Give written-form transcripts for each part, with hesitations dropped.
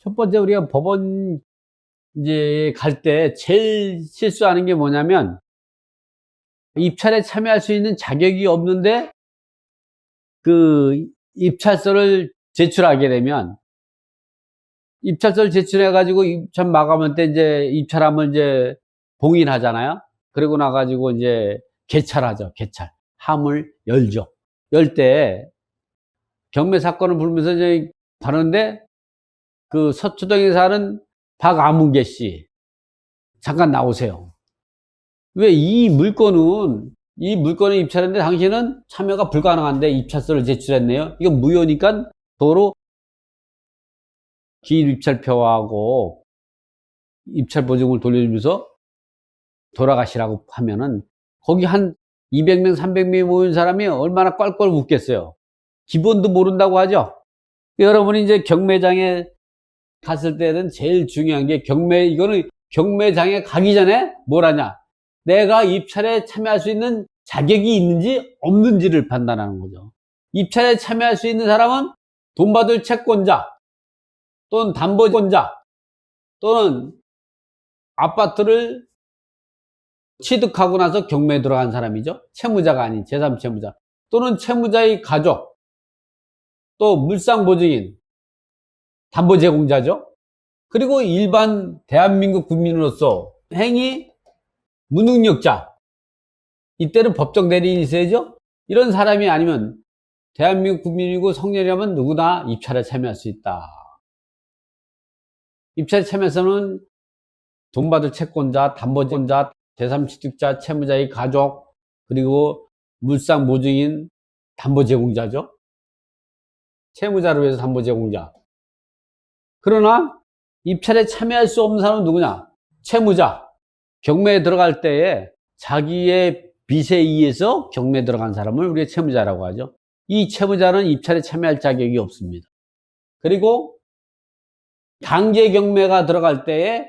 첫 번째 우리가 법원 이제 갈 때 제일 실수하는 게 뭐냐면 입찰에 참여할 수 있는 자격이 없는데 그 입찰서를 제출하게 되면 입찰서를 제출해 가지고 입찰 마감할 때 이제 입찰함을 이제 봉인하잖아요. 그리고 나 가지고 이제 개찰하죠. 개찰. 함을 열죠. 열 때 경매 사건을 불면서 이제 다루는데 그 서초동에 사는 박아문계 씨 잠깐 나오세요. 왜 이 물건을 입찰했는데 당신은 참여가 불가능한데 입찰서를 제출했네요. 이건 무효니까 도로 기일 입찰표하고 입찰 보증을 돌려주면서 돌아가시라고 하면은 거기 한 200명, 300명이 모인 사람이 얼마나 껄껄 웃겠어요. 기본도 모른다고 하죠. 여러분이 이제 경매장에 갔을 때는 제일 중요한 게 이거는 경매장에 가기 전에 뭘 하냐? 내가 입찰에 참여할 수 있는 자격이 있는지 없는지를 판단하는 거죠. 입찰에 참여할 수 있는 사람은 돈 받을 채권자 또는 담보권자 또는 아파트를 취득하고 나서 경매에 들어간 사람이죠. 채무자가 아닌 제3채무자 또는 채무자의 가족 또 물상보증인 담보 제공자죠. 그리고 일반 대한민국 국민으로서 행위 무능력자, 이때는 법정 대리인이 있어야죠. 이런 사람이 아니면 대한민국 국민이고 성년이라면 누구나 입찰에 참여할 수 있다. 입찰에 참여해서는 돈 받을 채권자, 담보권자, 제3취득자, 채무자의 가족, 그리고 물상 보증인, 담보 제공자죠. 채무자를 위해서 담보 제공자. 그러나 입찰에 참여할 수 없는 사람은 누구냐? 채무자. 경매에 들어갈 때에 자기의 빚에 의해서 경매에 들어간 사람을 우리가 채무자라고 하죠. 이 채무자는 입찰에 참여할 자격이 없습니다. 그리고 강제 경매가 들어갈 때에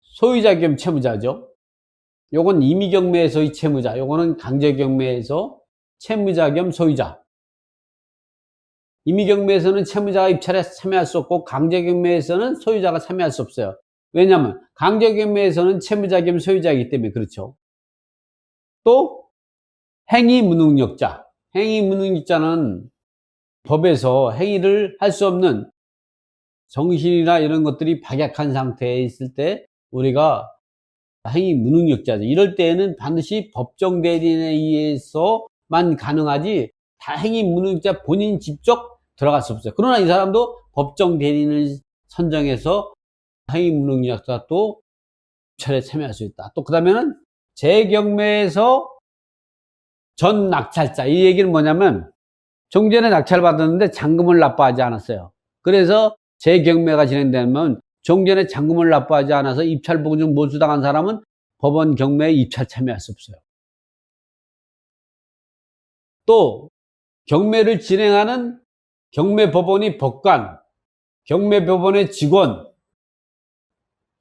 소유자 겸 채무자죠. 요건 임의 경매에서의 채무자, 요거는 강제 경매에서 채무자 겸 소유자. 임의 경매에서는 채무자가 입찰에 참여할 수 없고 강제 경매에서는 소유자가 참여할 수 없어요. 왜냐하면 강제 경매에서는 채무자 겸 소유자이기 때문에 그렇죠. 또 행위 무능력자. 행위 무능력자는 법에서 행위를 할 수 없는 정신이나 이런 것들이 박약한 상태에 있을 때 우리가 행위 무능력자죠. 이럴 때에는 반드시 법정 대리인에 의해서만 가능하지 다 행위 무능력자 본인 직접 들어갈 수 없어요. 그러나 이 사람도 법정 대리인을 선정해서 행위 무능력자 또 입찰에 참여할 수 있다. 또 그 다음에는 재경매에서 전 낙찰자. 이 얘기는 뭐냐면 종전에 낙찰을 받았는데 잔금을 납부하지 않았어요. 그래서 재경매가 진행되면 종전에 잔금을 납부하지 않아서 입찰 보증 몰수당한 사람은 법원 경매에 입찰 참여할 수 없어요. 또 경매를 진행하는 경매법원의 법관, 경매법원의 직원,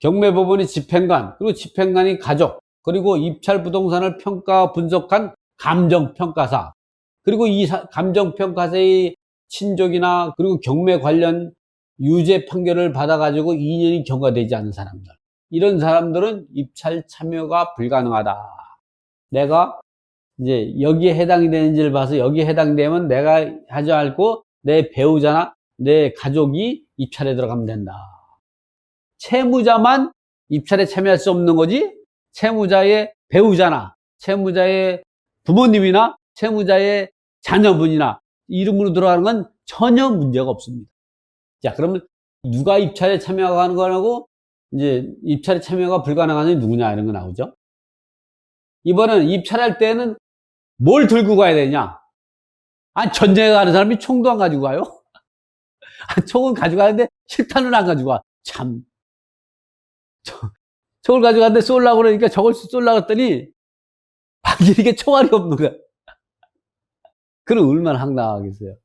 경매법원의 집행관, 그리고 집행관의 가족, 그리고 입찰 부동산을 평가 분석한 감정평가사, 그리고 이 감정평가사의 친족이나 그리고 경매 관련 유죄 판결을 받아가지고 2년이 경과되지 않은 사람들, 이런 사람들은 입찰 참여가 불가능하다. 내가 이제 여기에 해당이 되는지를 봐서 여기에 해당되면 내가 하지 않고 내 배우자나 내 가족이 입찰에 들어가면 된다. 채무자만 입찰에 참여할 수 없는 거지 채무자의 배우자나 채무자의 부모님이나 채무자의 자녀분이나 이름으로 들어가는 건 전혀 문제가 없습니다. 자, 그러면 누가 입찰에 참여하는 거라고 이제 입찰에 참여가 불가능한 사람이 누구냐 이런 거 나오죠. 이번엔 입찰할 때는 뭘 들고 가야 되냐? 전쟁에 가는 사람이 총도 안 가지고 가요? 총은 가지고 가는데 실탄은 안 가지고 가. 참. 총을 가지고 갔는데 쏠라고 그러니까 저걸 쏠라고 했더니 이게 총알이 없는 거야. 그럼 얼마나 황당하겠어요.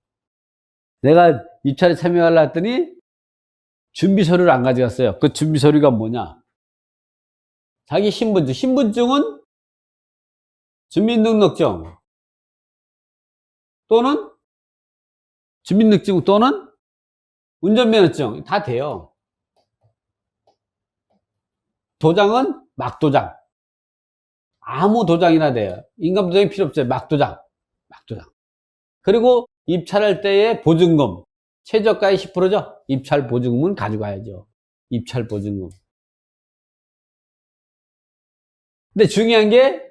내가 입찰에 참여하려 했더니 준비 서류를 안 가져갔어요. 그 준비 서류가 뭐냐? 자기 신분증. 신분증은 주민등록증 또는 주민등록증 또는 운전면허증 다 돼요. 도장은 막도장. 아무 도장이나 돼요. 인감도장이 필요 없어요. 막도장. 막도장. 그리고 입찰할 때의 보증금. 최저가의 10%죠? 입찰 보증금은 가져가야죠. 입찰 보증금. 근데 중요한 게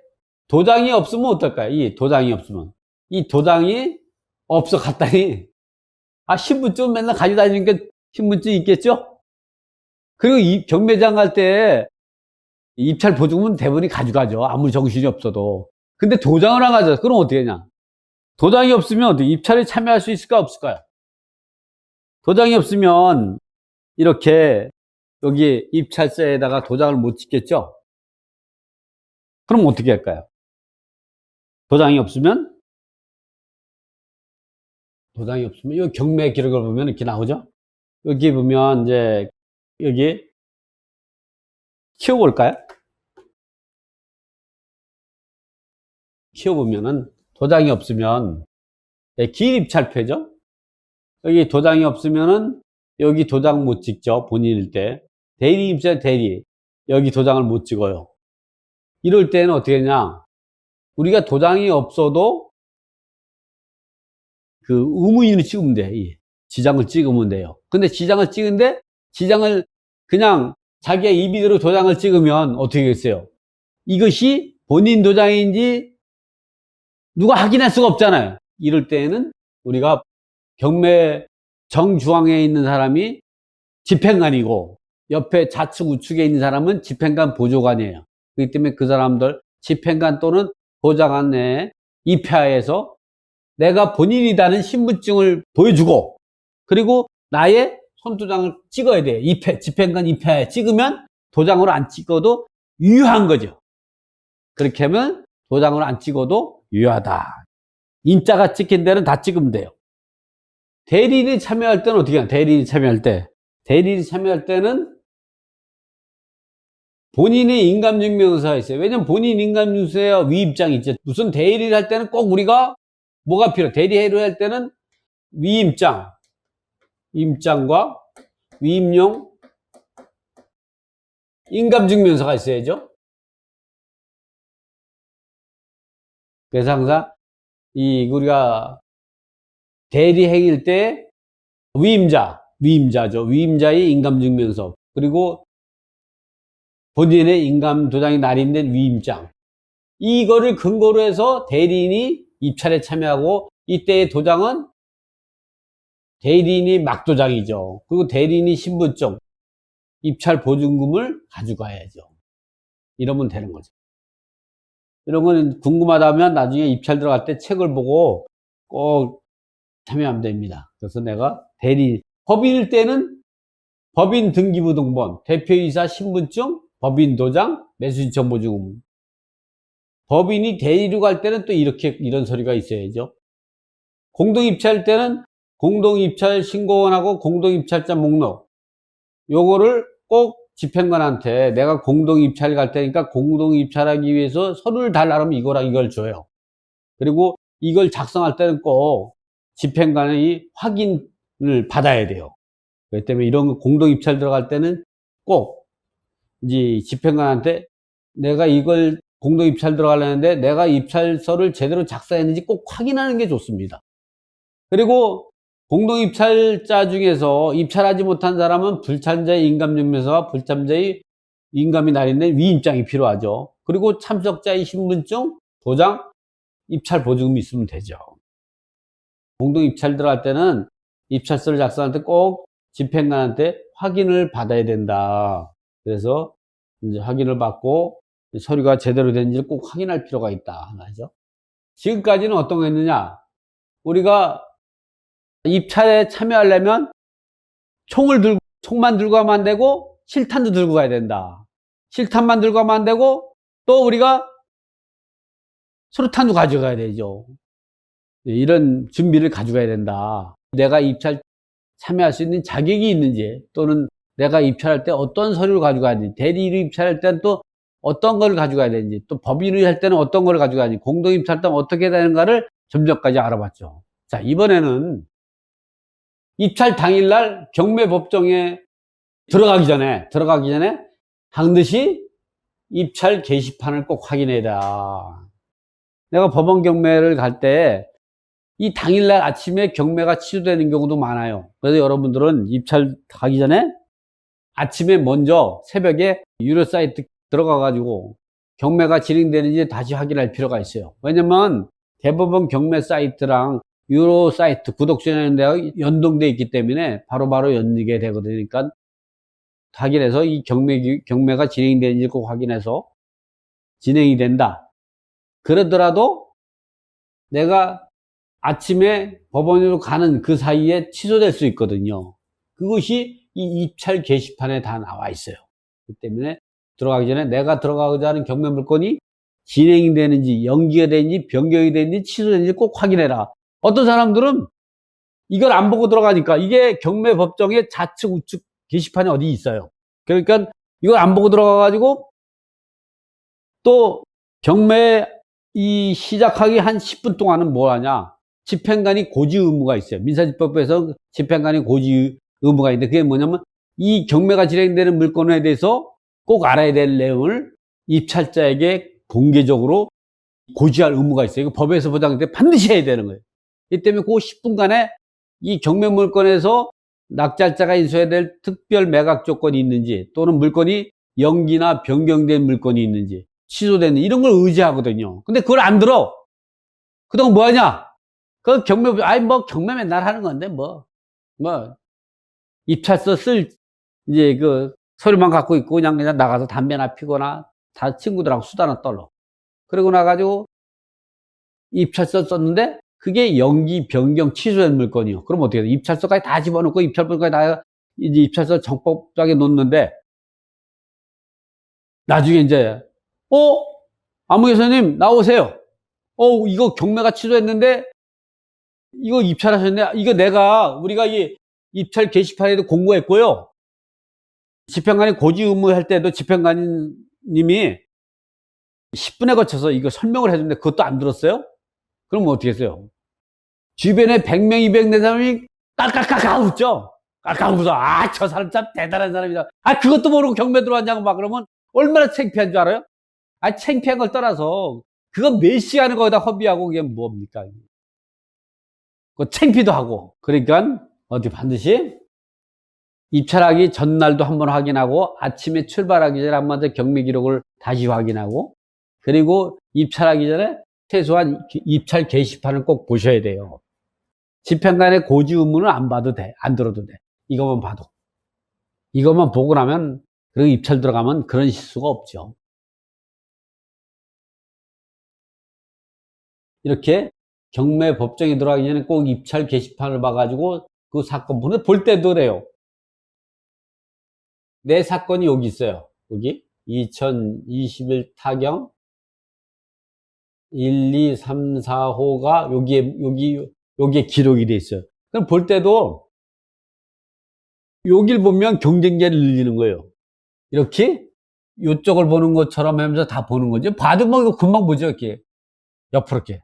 도장이 없으면 어떨까요? 이 도장이 없으면. 이 도장이 없어 갔다니. 신분증 맨날 가지고 다니니까 신분증 있겠죠? 그리고 이 경매장 갈 때 입찰 보증금은 대부분이 가져가죠. 아무리 정신이 없어도. 근데 도장을 안 가져가. 그럼 어떻게 하냐? 도장이 없으면 어떻게 입찰에 참여할 수 있을까 없을까요? 도장이 없으면 이렇게 여기 입찰서에다가 도장을 못 찍겠죠? 그럼 어떻게 할까요? 도장이 없으면 여기 경매 기록을 보면 이렇게 나오죠? 여기 보면 이제 여기 키워볼까요? 키워보면은 도장이 없으면 기입찰표죠? 여기 도장이 없으면은 여기 도장 못 찍죠. 본인일 때. 대리 입찰 대리. 여기 도장을 못 찍어요. 이럴 때는 어떻게 하냐? 우리가 도장이 없어도 그 의무인을 찍으면 돼. 지장을 찍으면 돼요. 근데 지장을 찍은데 지장을 그냥 자기가 임의대로 도장을 찍으면 어떻게 되겠어요? 이것이 본인 도장인지 누가 확인할 수가 없잖아요. 이럴 때에는 우리가 경매 정중앙에 있는 사람이 집행관이고 옆에 좌측 우측에 있는 사람은 집행관 보조관이에요. 그렇기 때문에 그 사람들 집행관 또는 보좌관 내에 입회하에서 내가 본인이라는 신분증을 보여주고 그리고 나의 손도장을 찍어야 돼요. 집행관 입회하에 찍으면 도장으로 안 찍어도 유효한 거죠. 그렇게 하면 도장으로 안 찍어도 유효하다. 인자가 찍힌 데는 다 찍으면 돼요. 대리인이 참여할 때는 어떻게 하냐? 대리인이 참여할 때는 본인의 인감증명서가 있어요. 왜냐면 본인 인감증명서에 위임장이 있죠. 무슨 대리를 할 때는 꼭 우리가 뭐가 필요해? 대리회의를 할 때는 위임장, 임장과 위임용 인감증명서가 있어야죠. 그래서 항상 우리가 대리행위일 때 위임자죠. 위임자의 인감증명서 그리고 본인의 인감도장이 날인된 위임장 이거를 근거로 해서 대리인이 입찰에 참여하고 이때의 도장은 대리인이 막도장이죠. 그리고 대리인이 신분증 입찰 보증금을 가져가야죠. 이러면 되는 거죠. 이런 건 궁금하다면 나중에 입찰 들어갈 때 책을 보고 꼭 참여하면 됩니다. 그래서 내가 법인일 때는 법인 등기부등본, 대표이사 신분증, 법인 도장, 매수신청 보증금. 법인이 대리로 갈 때는 또 이런 서류가 있어야죠. 공동입찰할 때는 공동입찰 신고원하고 공동입찰자 목록. 요거를 꼭 집행관한테 내가 공동입찰 갈 테니까 공동입찰하기 위해서 서류를 달라면 이거랑 이걸 줘요. 그리고 이걸 작성할 때는 꼭 집행관의 확인을 받아야 돼요. 그렇기 때문에 이런 공동입찰 들어갈 때는 꼭 이제 집행관한테 내가 이걸 공동입찰 들어가려는데 내가 입찰서를 제대로 작성했는지 꼭 확인하는 게 좋습니다. 그리고 공동입찰자 중에서 입찰하지 못한 사람은 불참자의 인감증명서와 불참자의 인감이 날인된 위임장이 필요하죠. 그리고 참석자의 신분증, 도장, 입찰 보증금이 있으면 되죠. 공동입찰 들어갈 때는 입찰서를 작성할 때 꼭 집행관한테 확인을 받아야 된다. 그래서 이제 확인을 받고 서류가 제대로 된지를 꼭 확인할 필요가 있다. 하죠. 지금까지는 어떤 거 했느냐? 우리가 입찰에 참여하려면 총만 들고 가면 안 되고 실탄도 들고 가야 된다. 실탄만 들고 가면 안 되고 또 우리가 수류탄도 가져가야 되죠. 이런 준비를 가져가야 된다. 내가 입찰 참여할 수 있는 자격이 있는지 또는 내가 입찰할 때 어떤 서류를 가져가야 되는지 대리로 입찰할 때는 또 어떤 걸 가져가야 되는지 또 법인으로 할 때는 어떤 걸 가져가야 되는지 공동입찰 때는 어떻게 되는가를 좀 전까지 알아봤죠. 자, 이번에는 입찰 당일날 경매법정에 들어가기 전에 반드시 입찰 게시판을 꼭 확인해야 돼. 내가 법원 경매를 갈 때 이 당일날 아침에 경매가 취소되는 경우도 많아요. 그래서 여러분들은 입찰 가기 전에 아침에 먼저 새벽에 유료 사이트 들어가 가지고 경매가 진행되는지 다시 확인할 필요가 있어요. 왜냐면 대법원 경매 사이트랑 유료 사이트 구독 전화하는 데가 연동되어 있기 때문에 바로바로 연결이 되거든요. 그러니까 확인해서 이 경매가 진행되는지 꼭 확인해서 진행이 된다. 그러더라도 내가 아침에 법원으로 가는 그 사이에 취소될 수 있거든요. 그것이 이 입찰 게시판에 다 나와 있어요. 그렇기 때문에 들어가기 전에 내가 들어가고자 하는 경매 물건이 진행이 되는지, 연기가 되는지, 변경이 되는지, 취소되는지 꼭 확인해라. 어떤 사람들은 이걸 안 보고 들어가니까 이게 경매 법정의 좌측 우측 게시판이 어디 있어요. 그러니까 이걸 안 보고 들어가가지고 또 경매 이 시작하기 한 10분 동안은 뭐 하냐. 집행관이 고지 의무가 있어요. 민사집법에서 집행관이 고지 의무가 있는데 그게 뭐냐면 이 경매가 진행되는 물건에 대해서 꼭 알아야 될 내용을 입찰자에게 공개적으로 고지할 의무가 있어요. 이거 법에서 보장될 때 반드시 해야 되는 거예요. 이 때문에 그 10분간에 이 경매 물건에서 낙찰자가 인수해야 될 특별 매각 조건이 있는지 또는 물건이 연기나 변경된 물건이 있는지 취소됐는지 이런 걸 의지하거든요. 근데 그걸 안 들어. 그동안 뭐 하냐? 그 경매, 경매 맨날 하는 건데, 입찰서 이제 서류만 갖고 있고 그냥 나가서 담배나 피거나 다 친구들하고 수다나 떨어. 그러고 나가지고 입찰서 썼는데 그게 연기, 변경, 취소된 물건이요. 그럼 어떻게 돼? 입찰서까지 다 집어넣고 입찰권까지 다 이제 입찰서 적법하게 놓는데 나중에 이제, 안무교사님 나오세요. 이거 경매가 취소했는데 이거 입찰하셨네. 이거 우리가 이 입찰 게시판에도 공고했고요. 집행관이 고지 의무할 때도 집행관님이 10분에 거쳐서 이거 설명을 해줬는데 그것도 안 들었어요? 그럼 어떻게 했어요? 주변에 100명, 200명 사람이 깔깔깔깔 웃죠? 깔깔 웃어. 저 사람 참 대단한 사람이다. 그것도 모르고 경매 들어왔냐고 막 그러면 얼마나 창피한 줄 알아요? 창피한 걸 떠나서 그거 몇 시간을 거기다 허비하고 그게 뭡니까? 그 창피도 하고. 그러니까 어디 반드시 입찰하기 전날도 한번 확인하고 아침에 출발하기 전에 한 번 더 경매 기록을 다시 확인하고 그리고 입찰하기 전에 최소한 입찰 게시판을 꼭 보셔야 돼요. 집행관의 고지 의무는 안 봐도 돼. 안 들어도 돼. 이것만 봐도. 이것만 보고 나면 그리고 입찰 들어가면 그런 실수가 없죠. 이렇게 경매 법정에 들어가기 전에 꼭 입찰 게시판을 봐가지고 그 사건 볼 때도 그래요. 내 사건이 여기 있어요. 여기 2021 타경 1, 2, 3, 4호가 여기에 기록이 돼 있어요. 그럼 볼 때도 여길 보면 경쟁자를 늘리는 거예요. 이렇게 이쪽을 보는 것처럼 하면서 다 보는 거죠. 봐도 뭐 이거 금방 보죠. 이렇게 옆으로 이렇게.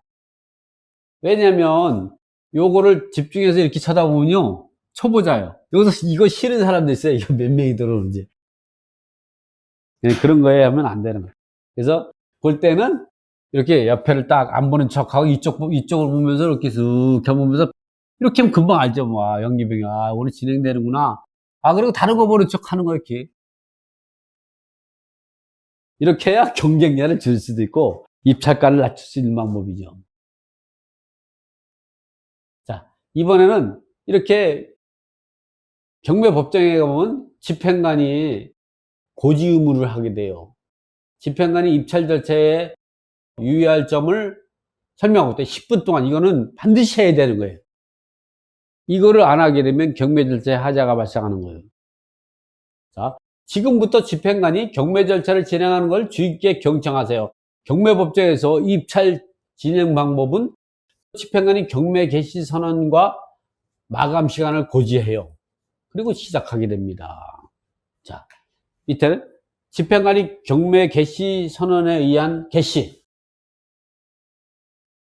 왜냐면 요거를 집중해서 이렇게 쳐다보면요. 초보자예요. 여기서 이거 싫은 사람도 있어요. 이거 몇 명이 들어오는지. 그런 거에 하면 안 되는 거예요. 그래서 볼 때는 이렇게 옆에를 딱 안 보는 척하고 이쪽을 보면서 이렇게 쓱 보면서 이렇게 하면 금방 알죠. 연기병이 오늘 진행되는구나. 그리고 다른 거 보는 척 하는 거 이렇게. 이렇게 해야 경쟁력을 줄 수도 있고 입찰가를 낮출 수 있는 방법이죠. 자, 이번에는 이렇게 경매 법정에 가보면 집행관이 고지 의무를 하게 돼요. 집행관이 입찰 절차에 유의할 점을 설명하고 또 10분 동안 이거는 반드시 해야 되는 거예요. 이거를 안 하게 되면 경매 절차에 하자가 발생하는 거예요. 자, 지금부터 집행관이 경매 절차를 진행하는 걸 주의 깊게 경청하세요. 경매 법정에서 입찰 진행 방법은 집행관이 경매 개시 선언과 마감 시간을 고지해요. 그리고 시작하게 됩니다. 자, 밑에는 집행관이 경매 개시 선언에 의한 개시.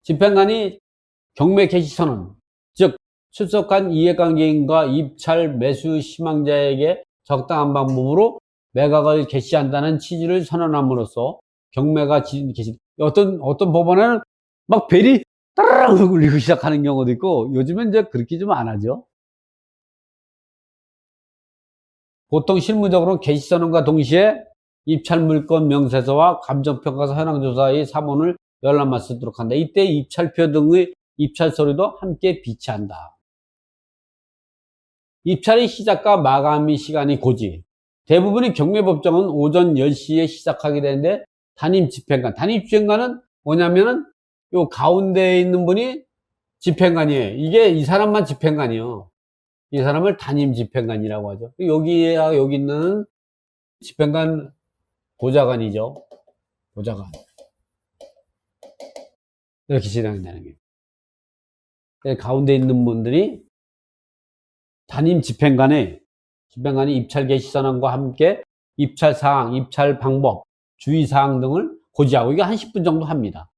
집행관이 경매 개시 선언, 즉 출석한 이해관계인과 입찰 매수 희망자에게 적당한 방법으로 매각을 개시한다는 취지를 선언함으로써 경매가 개시. 어떤 법원에는 막 벨이 따라락 울리고 시작하는 경우도 있고, 요즘은 이제 그렇게 좀 안 하죠. 보통 실무적으로 개시선언과 동시에 입찰 물건 명세서와 감정평가서 현황조사의 사본을 열람할 수 있도록 한다. 이때 입찰표 등의 입찰 서류도 함께 비치한다. 입찰의 시작과 마감의 시간이 고지. 대부분의 경매법정은 오전 10시에 시작하게 되는데, 단임 집행관은 뭐냐면은 요 가운데에 있는 분이 집행관이에요. 이게 이 사람만 집행관이요. 이 사람을 단임 집행관이라고 하죠. 여기 있는 집행관 보좌관이죠. 보좌관. 이렇게 진행된다는 거예요. 가운데 있는 분들이 단임 집행관이 입찰 개시 선언과 함께 입찰 사항, 입찰 방법, 주의 사항 등을 고지하고, 이게 한 10분 정도 합니다.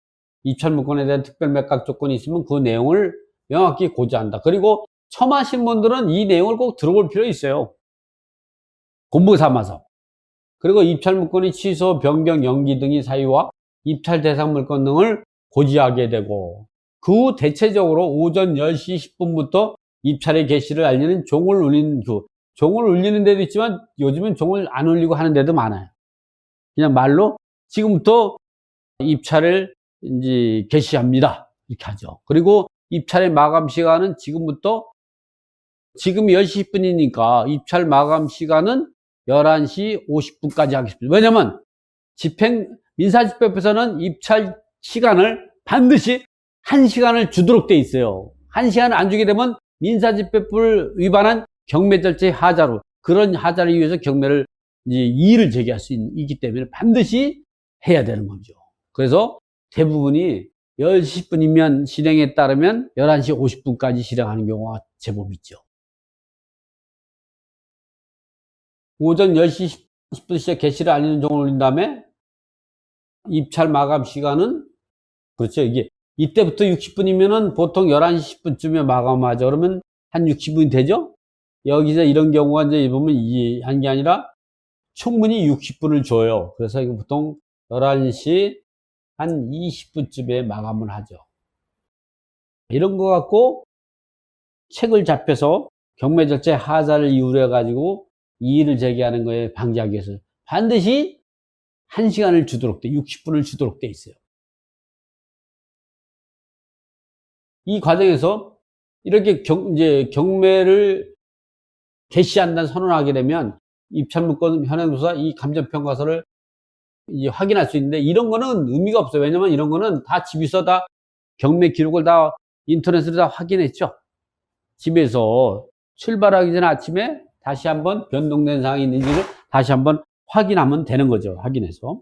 입찰 물건에 대한 특별 매각 조건이 있으면 그 내용을 명확히 고지한다. 그리고 처음 하신 분들은 이 내용을 꼭 들어볼 필요 있어요. 공부 삼아서. 그리고 입찰 물건의 취소, 변경, 연기 등의 사유와 입찰 대상 물건 등을 고지하게 되고, 그 후 대체적으로 오전 10시 10분부터 입찰의 개시를 알리는 종을 울리는 종을 울리는 데도 있지만, 요즘은 종을 안 울리고 하는 데도 많아요. 그냥 말로 지금부터 입찰을 이제 개시합니다, 이렇게 하죠. 그리고 입찰의 마감 시간은 지금 10시 10분이니까 입찰 마감 시간은 11시 50분까지 하겠습니다. 왜냐면 민사집행법에서는 입찰 시간을 반드시 1시간을 주도록 돼 있어요. 1시간을 안 주게 되면 민사집행법을 위반한 경매 절차의 하자로, 그런 하자를 위해서 경매를 이제 이의를 제기할 수 있기 때문에 반드시 해야 되는 거죠. 그래서 대부분이 10시 10분이면 실행에 따르면 11시 50분까지 실행하는 경우가 제법 있죠. 오전 10시 10분 시에 개시를 알리는 종을 울린 다음에 입찰 마감 시간은, 그렇죠. 이때부터 60분이면은 보통 11시 10분쯤에 마감하죠. 그러면 한 60분이 되죠? 여기서 이런 경우가 이제 보면 이게 한 게 아니라 충분히 60분을 줘요. 그래서 이거 보통 11시 한 20분쯤에 마감을 하죠. 이런 거 갖고 책을 잡혀서 경매 절차에 하자를 이유로 해가지고 이의를 제기하는 거에 방지하기 위해서 반드시 1시간을 주도록 60분을 주도록 돼 있어요. 이 과정에서 이렇게 이제 경매를 개시한다는 선언을 하게 되면 입찰물건 현황조사 이 감정평가서를 이제 확인할 수 있는데, 이런 거는 의미가 없어요. 왜냐면 이런 거는 다 집에서 다 경매 기록을 다 인터넷으로 다 확인했죠. 집에서 출발하기 전에 아침에 다시 한번 변동된 사항이 있는지를 다시 한번 확인하면 되는 거죠. 확인해서.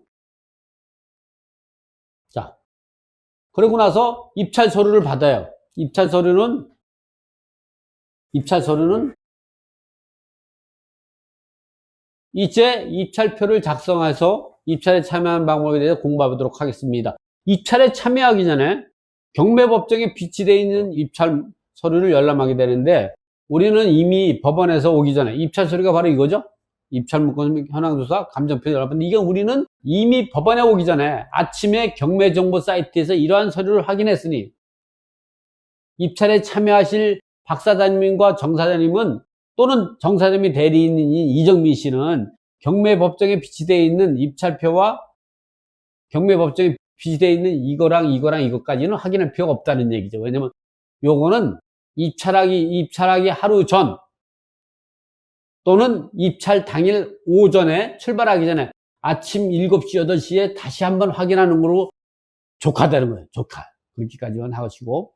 자, 그러고 나서 입찰 서류를 받아요. 입찰 서류는 이제 입찰표를 작성해서 입찰에 참여하는 방법에 대해서 공부하도록 하겠습니다. 입찰에 참여하기 전에 경매법정에 비치되어 있는 입찰 서류를 열람하게 되는데, 우리는 이미 법원에서 오기 전에 입찰 서류가 바로 이거죠. 입찰 물건 현황조사 감정표 열람. 이게 우리는 이미 법원에 오기 전에 아침에 경매정보 사이트에서 이러한 서류를 확인했으니, 입찰에 참여하실 박 사장님과 정 사장님은, 또는 정 사장님이 대리인인 이정민 씨는 경매법정에 비치되어 있는 입찰표와 경매법정에 비치되어 있는 이거랑 이것까지는 확인할 필요가 없다는 얘기죠. 왜냐면 요거는 입찰하기 하루 전 또는 입찰 당일 오전에 출발하기 전에 아침 7시, 8시에 다시 한번 확인하는 거로 족하다는 거예요. 족하. 그렇게까지만 하시고,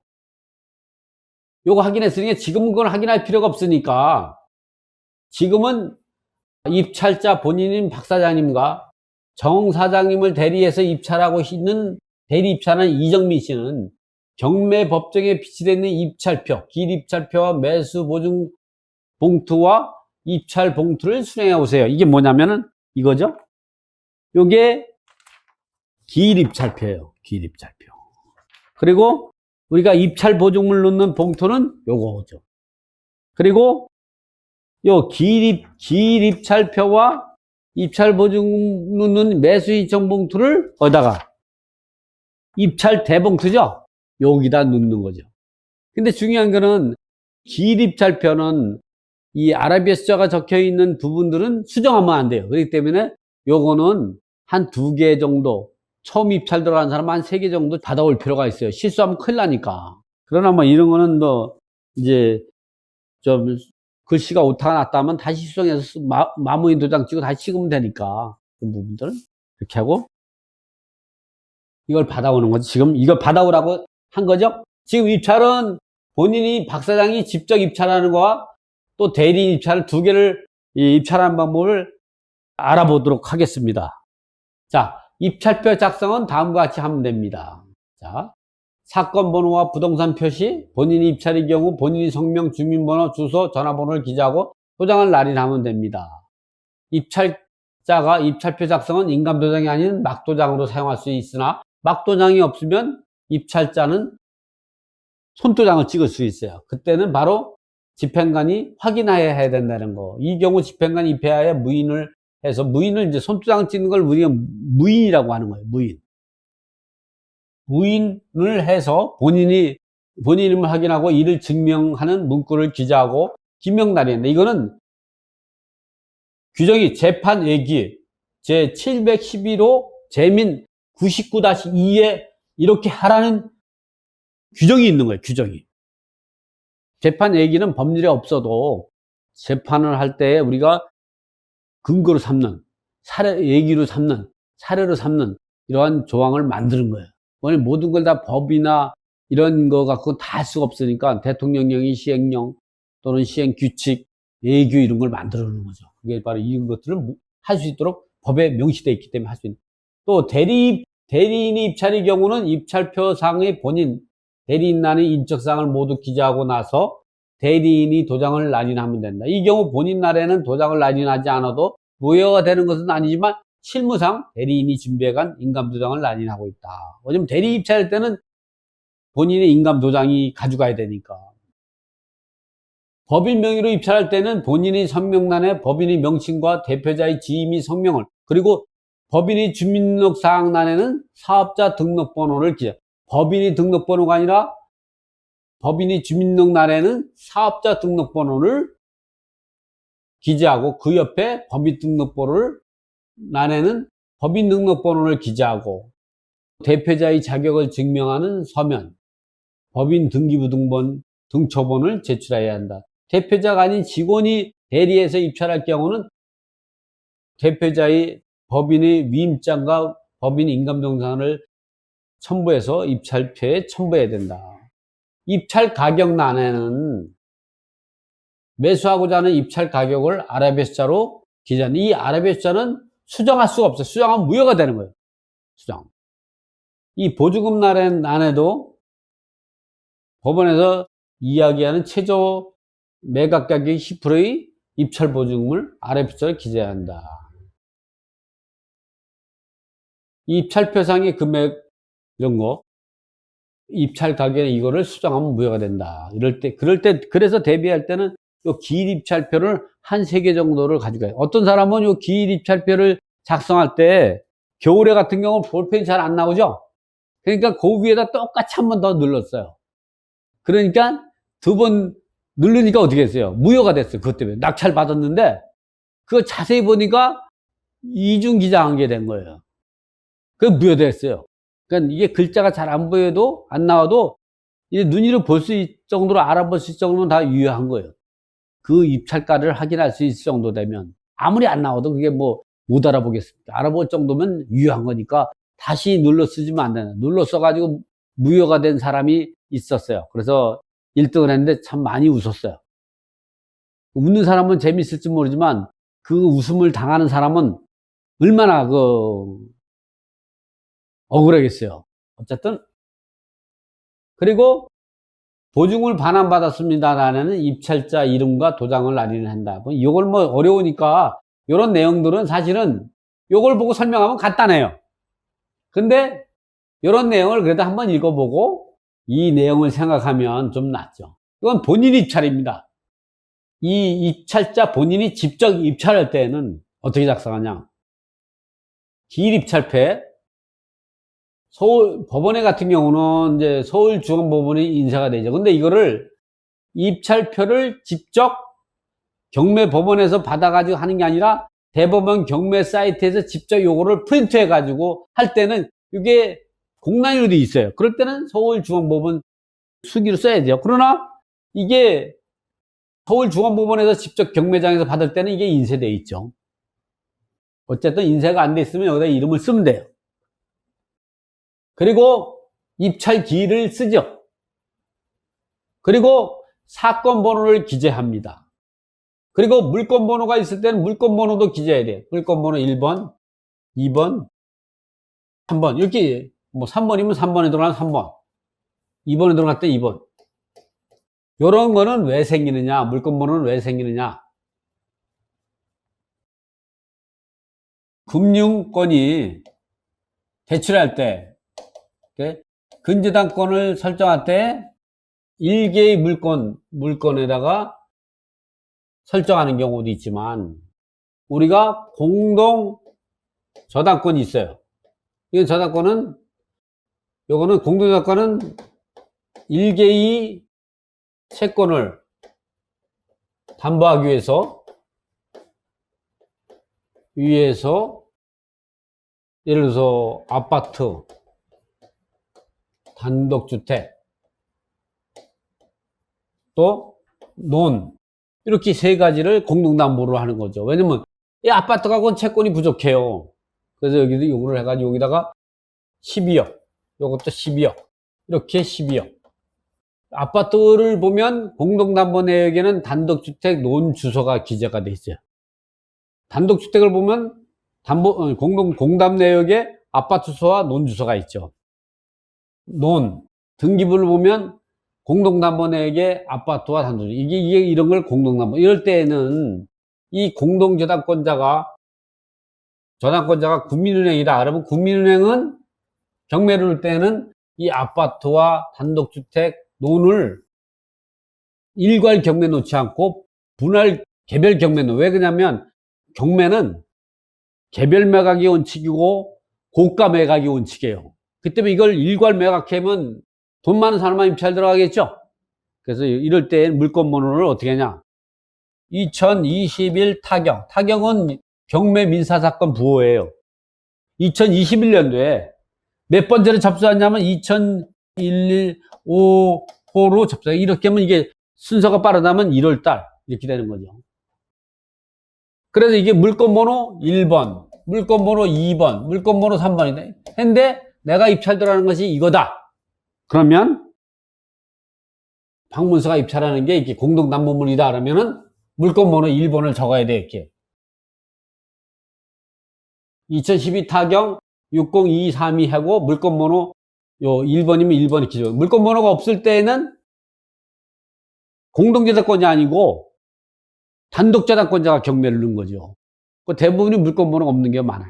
요거 확인했으니까 지금은 그걸 확인할 필요가 없으니까, 지금은 입찰자 본인인 박 사장님과 정 사장님을 대리해서 입찰하고 있는 대리 입찰하는 이정민 씨는 경매법정에 비치되어 있는 입찰표, 길입찰표와 매수 보증 봉투와 입찰 봉투를 수령해 오세요. 이게 뭐냐면은 이거죠. 요게 길입찰표예요. 길입찰표. 그리고 우리가 입찰 보증물 넣는 봉투는 요거죠. 그리고 요 기입찰표와 입찰 보증 넣는 매수 신청 봉투를 어디다가 입찰 대봉투죠. 여기다 넣는 거죠. 근데 중요한 거는 기입찰표는 이 아라비아 숫자가 적혀 있는 부분들은 수정하면 안 돼요. 그렇기 때문에 요거는 한 2개 정도, 처음 입찰 들어간 사람 한 3개 정도 받아올 필요가 있어요. 실수하면 큰일 나니까. 그러나 뭐 이런 거는 뭐 이제 좀 글씨가 오타가 났다면 다시 수정해서 마무리 도장 찍고 다시 찍으면 되니까 그 부분들은 이렇게 하고 이걸 받아오는 거지. 지금 이걸 받아오라고 한 거죠. 지금 입찰은 본인이 박 사장이 직접 입찰하는 거와 또 대리인 입찰 2개를 입찰하는 방법을 알아보도록 하겠습니다. 자, 입찰표 작성은 다음과 같이 하면 됩니다. 자, 사건 번호와 부동산 표시, 본인이 입찰의 경우 본인이 성명, 주민번호, 주소, 전화번호를 기재하고 도장을 날인하면 됩니다. 입찰자가 입찰표 작성은 인감도장이 아닌 막도장으로 사용할 수 있으나 막도장이 없으면 입찰자는 손도장을 찍을 수 있어요. 그때는 바로 집행관이 확인해야 해야 된다는 거. 이 경우 집행관이 입회하에 무인을 해서, 무인을 이제 손도장 찍는 걸 우리가 무인이라고 하는 거예요. 무인을 해서 본인 이름을 확인하고 이를 증명하는 문구를 기재하고 기명날인데, 이거는 규정이 재판외기 제711호 재민 99-2에 이렇게 하라는 규정이 있는 거예요. 규정이. 재판 얘기는 법률에 없어도 재판을 할 때 우리가 근거로 삼는, 얘기로 삼는, 사례로 삼는 이러한 조항을 만드는 거예요. 오늘 모든 걸 다 법이나 이런 거 갖고 다 할 수가 없으니까 대통령령이 시행령 또는 시행규칙, 예규 이런 걸 만들어 놓는 거죠. 그게 바로 이런 것들을 할 수 있도록 법에 명시되어 있기 때문에 할 수 있는. 또 대리인이 입찰의 경우는 입찰표상의 대리인란의 인적사항을 모두 기재하고 나서 대리인이 도장을 날인하면 된다. 이 경우 본인 날에는 도장을 날인하지 않아도 무효가 되는 것은 아니지만 실무상 대리인이 준비해간 인감도장을 날인하고 있다. 왜냐면 대리 입찰할 때는 본인의 인감도장이 가져가야 되니까. 법인 명의로 입찰할 때는 본인의 선명란에 법인의 명칭과 대표자의 지위 및 성명을, 그리고 법인의 주민등록사항란에는 사업자 등록번호를 기재. 법인이 등록번호가 아니라 법인이 주민등록란에는 사업자 등록번호를 기재하고 그 옆에 법인 등록번호를 란에는 법인 등록번호를 기재하고 대표자의 자격을 증명하는 서면, 법인 등기부 등초본을 제출해야 한다. 대표자가 아닌 직원이 대리해서 입찰할 경우는 대표자의 법인의 위임장과 법인 인감동산을 첨부해서 입찰표에 첨부해야 된다. 입찰 가격란에는 매수하고자 하는 입찰 가격을 아라비아 숫자로 기재한다. 이 아라비아 숫자는 수정할 수가 없어요. 수정하면 무효가 되는 거예요. 수정. 이 보증금 난에도 법원에서 이야기하는 최저 매각 가격의 10%의 입찰 보증금을 아라비아 숫자로 기재해야 한다. 이 입찰표상의 금액 이런 거 입찰 가격에 이거를 수정하면 무효가 된다. 그래서 대비할 때는 요 기일 입찰표를 한 3개 정도를 가져가요. 어떤 사람은 요 기일 입찰표를 작성할 때 겨울에 같은 경우는 볼펜이 잘 안 나오죠? 그러니까 그 위에다 똑같이 한 번 더 눌렀어요. 그러니까 2번 누르니까 어떻게 했어요? 무효가 됐어요. 그것 때문에. 낙찰 받았는데 그거 자세히 보니까 이중 기장한 게 된 거예요. 그 무효됐어요. 그러니까 이게 글자가 잘 안 보여도, 안 나와도 이제 눈으로 볼 수 있을 정도로, 알아볼 수 있을 정도면 다 유효한 거예요. 그 입찰가를 확인할 수 있을 정도 되면, 아무리 안 나와도 그게 뭐 못 알아보겠습니까? 알아볼 정도면 유효한 거니까 다시 눌러 쓰지면 안 되는. 눌러 써가지고 무효가 된 사람이 있었어요. 그래서 1등을 했는데 참 많이 웃었어요. 웃는 사람은 재밌을지 모르지만 그 웃음을 당하는 사람은 얼마나 억울하겠어요. 어쨌든. 그리고 보증을 반환받았습니다라는 입찰자 이름과 도장을 날인한다. 이걸 뭐 어려우니까 이런 내용들은 사실은 이걸 보고 설명하면 간단해요. 근데 이런 내용을 그래도 한번 읽어보고 이 내용을 생각하면 좀 낫죠. 이건 본인 입찰입니다. 이 입찰자 본인이 직접 입찰할 때는 어떻게 작성하냐. 기일입찰패, 서울, 법원에 같은 경우는 이제 서울중앙법원이 인쇄가 되죠. 근데 이거를 입찰표를 직접 경매 법원에서 받아가지고 하는 게 아니라 대법원 경매 사이트에서 직접 요거를 프린트해 가지고 할 때는 이게 공란으로 돼 있어요. 그럴 때는 서울중앙법원 수기로 써야 돼요. 그러나 이게 서울중앙법원에서 직접 경매장에서 받을 때는 이게 인쇄되어 있죠. 어쨌든 인쇄가 안 돼 있으면 여기다 이름을 쓰면 돼요. 그리고 입찰 기일을 쓰죠. 그리고 사건 번호를 기재합니다. 그리고 물건 번호가 있을 때는 물건 번호도 기재해야 돼요. 물건 번호 1번, 2번, 3번. 이렇게 뭐 3번이면 3번에 들어가면 3번, 2번에 들어갈 때 2번. 요런 거는 왜 생기느냐? 물건 번호는 왜 생기느냐? 금융권이 대출할 때, 근저당권을 설정할 때 1개의 물건에다가 설정하는 경우도 있지만, 우리가 공동 저당권이 있어요. 이 저당권은, 요거는 공동 저당권은 1개의 채권을 담보하기 위해서 예를 들어서 아파트, 단독주택, 또 논, 이렇게 세 가지를 공동담보로 하는 거죠. 왜냐면 이 아파트 갖고는 채권이 부족해요. 그래서 여기도 요거를 해가지고 여기다가 12억, 요것도 12억, 이렇게 12억. 아파트를 보면 공동담보 내역에는 단독주택 논 주소가 기재가 돼 있어요. 단독주택을 보면 공담 내역에 아파트 주소와 논 주소가 있죠. 논, 등기부를 보면 공동담보 내역에 아파트와 단독, 이게 이런 걸 공동담보. 이럴 때에는 이 공동저당권자가 국민은행이다. 그러면 국민은행은 경매를 할 때는 이 아파트와 단독주택, 논을 일괄 경매 놓지 않고 분할 개별 경매 놓. 왜 그러냐면 경매는 개별 매각이 원칙이고 고가 매각이 원칙이에요. 그 때문에 이걸 일괄 매각하면 돈 많은 사람만 입찰 들어가겠죠. 그래서 이럴 때 물건 번호를 어떻게 하냐. 2021 타경은 경매 민사사건 부호예요. 2021년도에 몇 번째로 접수했냐면 2011-5호로 접수해. 이렇게 하면 이게 순서가 빠르다면 1월달 이렇게 되는 거죠. 그래서 이게 물건번호 1번, 물건번호 2번, 물건번호 3번이네. 근데 내가 입찰 들어가는 것이 이거다. 그러면 방문서가 입찰하는 게 이렇게 공동담보물이다. 그러면은 물건번호 1번을 적어야 돼. 이렇게 2012 타경 60232 하고 물건번호 요 1번이면 1번 이렇게 적어. 물건번호가 없을 때에는 공동저당권이 아니고 단독저당권자가 경매를 넣은 거죠. 대부분이 물건번호가 없는 게 많아요.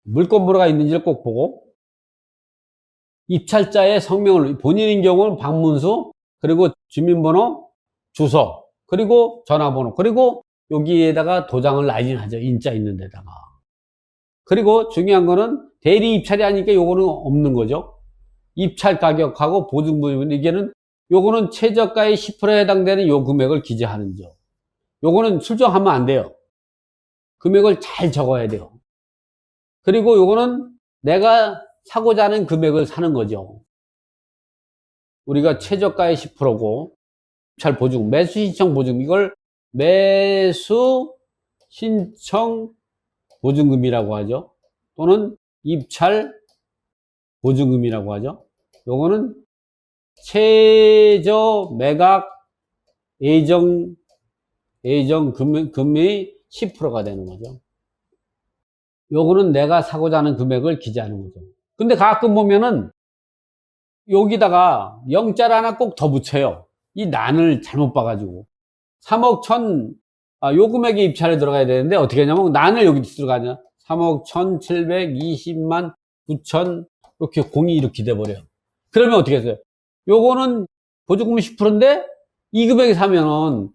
물건번호가 있는지를 꼭 보고 입찰자의 성명을, 본인인 경우는 방문수, 그리고 주민번호, 주소, 그리고 전화번호, 그리고 여기에다가 도장을 라인하죠. 인자 있는 데다가. 그리고 중요한 거는 대리 입찰이 아니니까 요거는 없는 거죠. 입찰 가격하고 보증금인데 이게는 요거는 최저가의 10%에 해당되는 요 금액을 기재하는 점. 요거는 출정하면 안 돼요. 금액을 잘 적어야 돼요. 그리고 요거는 내가 사고자 하는 금액을 사는 거죠. 우리가 최저가의 10%고 입찰 보증, 매수 신청 보증, 이걸 매수 신청 보증금이라고 하죠. 또는 입찰 보증금이라고 하죠. 요거는 최저 매각 예정 금액이 10%가 되는 거죠. 요거는 내가 사고자 하는 금액을 기재하는 거죠. 근데 가끔 보면은 여기다가 영자를 하나 꼭 더 붙여요. 이 난을 잘못 봐가지고 3억 1천, 요 금액에 입찰에 들어가야 되는데 어떻게 하냐면 난을 여기 들어가냐. 3억 1,720만 9천, 이렇게 공이 이렇게 돼버려요. 그러면 어떻게 했어요? 요거는 보조금이 10%인데 이 금액에 사면은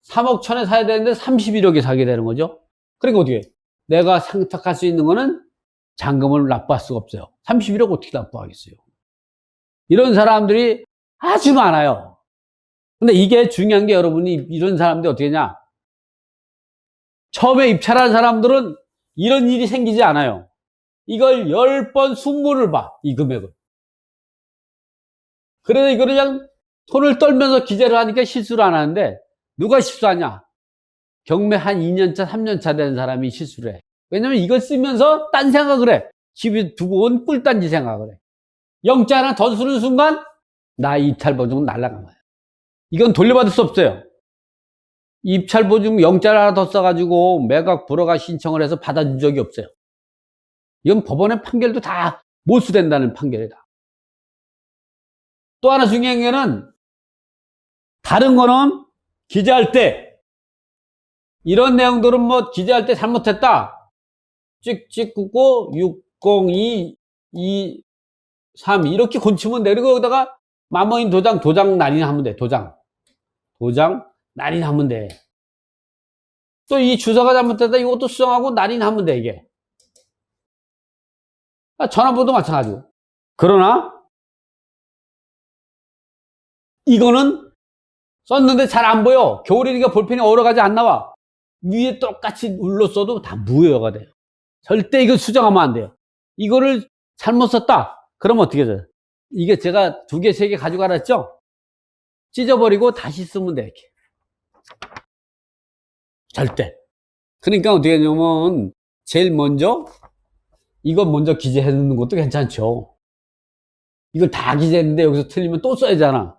3억 천에 사야 되는데 31억에 사게 되는 거죠. 그러니까 어떻게 내가 상탁할 수 있는 거는 잔금을 납부할 수가 없어요. 31억 어떻게 납부하겠어요? 이런 사람들이 아주 많아요. 근데 이게 중요한 게 여러분이 이런 사람들이 어떻게 하냐? 처음에 입찰한 사람들은 이런 일이 생기지 않아요. 이걸 10번 순문을 봐, 이 금액을. 그래서 이거를 그냥 손을 떨면서 기재를 하니까 실수를 안 하는데, 누가 실수하냐? 경매 한 2년차, 3년차 된 사람이 실수를 해. 왜냐면 이걸 쓰면서 딴 생각을 해. 집에 두고 온 꿀단지 생각을 해. 영자 하나 더 쓰는 순간, 나 입찰 보증은 날라간 거야. 이건 돌려받을 수 없어요. 입찰 보증 영자를 하나 더 써가지고 매각 불허가 신청을 해서 받아준 적이 없어요. 이건 법원의 판결도 다 몰수된다는 판결이다. 또 하나 중요한 게는 다른 거는 기재할 때 이런 내용들은 뭐 기재할 때 잘못했다. 찍찍 긋고 602 2 3 이렇게 고치면 돼. 그리고 여기다가 마모인 도장 날인하면 돼. 도장 날인하면 돼. 또 이 주소가 잘못됐다. 이것도 수정하고 날인하면 돼, 이게. 전화번호도 마찬가지고. 그러나 이거는 썼는데 잘 안 보여. 겨울이니까 볼펜이 얼어가지 안 나와. 위에 똑같이 눌렀어도 다 무효가 돼요. 절대 이거 수정하면 안 돼요. 이거를 잘못 썼다. 그러면 어떻게 돼요? 이게 제가 2개, 3개 가져가라 했죠? 찢어버리고 다시 쓰면 돼, 이렇게. 절대. 그러니까 어떻게 하냐면, 제일 먼저, 이거 먼저 기재해 놓는 것도 괜찮죠. 이걸 다 기재했는데 여기서 틀리면 또 써야 되잖아.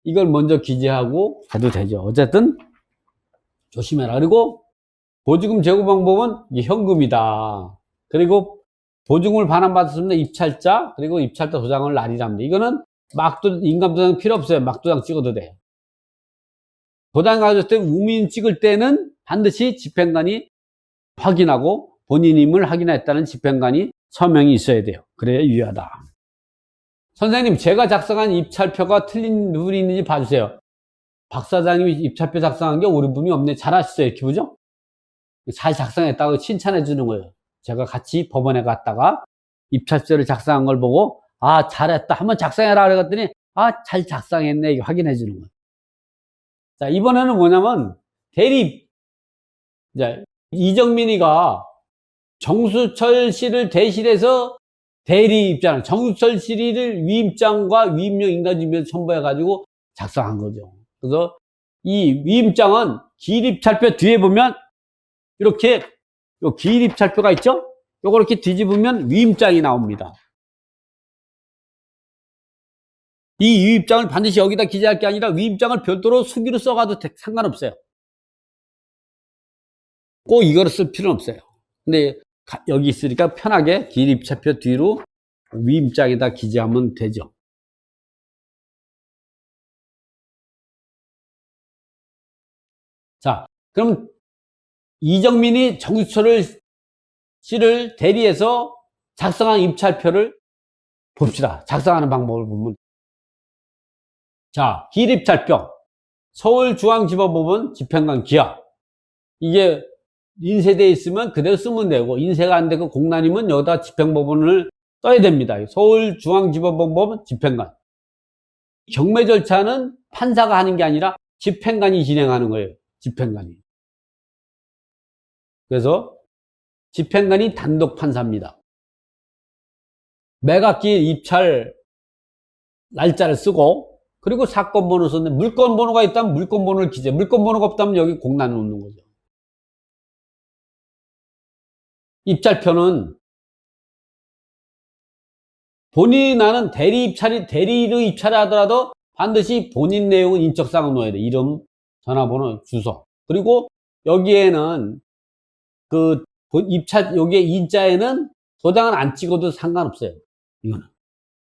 이걸 먼저 기재하고 해도 되죠. 어쨌든, 조심해라. 그리고, 보증금 제고 방법은 이게 현금이다. 그리고, 보증금을 반환받았으면 입찰자, 그리고 입찰자 도장을 날이랍니다. 이거는 인감도장 필요 없어요. 막도장 찍어도 돼. 도장 가졌을 때 우민 찍을 때는 반드시 집행관이 확인하고 본인임을 확인했다는 집행관이 서명이 있어야 돼요. 그래야 유효하다. 선생님, 제가 작성한 입찰표가 틀린 부분이 있는지 봐주세요. 박 사장님이 입찰표 작성한 게 옳은 부분이 없네. 잘하셨어요. 이렇게 보죠? 잘 작성했다고 칭찬해 주는 거예요. 제가 같이 법원에 갔다가 입찰서를 작성한 걸 보고 아 잘했다 한번 작성해라 그랬더니 아 잘 작성했네 이게 확인해 주는 거예요. 자 이번에는 뭐냐면 대리 이제 이정민이가 정수철 씨를 대신해서 대리 입장 정수철 씨를 위임장과 위임료 인가주의비를 첨부해 가지고 작성한 거죠. 그래서 이 위임장은 기입찰표 뒤에 보면 이렇게 요 기입찰표가 있죠? 요거 이렇게 뒤집으면 위임장이 나옵니다. 이 위임장을 반드시 여기다 기재할 게 아니라 위임장을 별도로 수기로 써가도 상관없어요. 꼭 이거를 쓸 필요는 없어요. 근데 여기 있으니까 편하게 기입찰표 뒤로 위임장에다 기재하면 되죠. 자, 그럼 이정민이 정수철 씨를 대리해서 작성한 입찰표를 봅시다. 작성하는 방법을 보면. 자, 기입찰표. 서울중앙지법법원 집행관 기하. 이게 인쇄되어 있으면 그대로 쓰면 되고, 인쇄가 안 되고 공란이면 여기다 집행법원을 써야 됩니다. 서울중앙지법법원 집행관. 경매 절차는 판사가 하는 게 아니라 집행관이 진행하는 거예요. 집행관이. 그래서 집행관이 단독 판사입니다. 매각기 입찰 날짜를 쓰고 그리고 사건 번호 썼는데 물건 번호가 있다면 물건 번호를 기재, 물건 번호가 없다면 여기 공란을 놓는 거죠. 입찰표는 본인이 나는 대리로 입찰을 하더라도 반드시 본인 내용은 인적사항을 넣어야 돼. 이름, 전화번호, 주소. 그리고 여기에는 그 입찰 여기에 인자에는 도장은 안 찍어도 상관없어요. 이거는.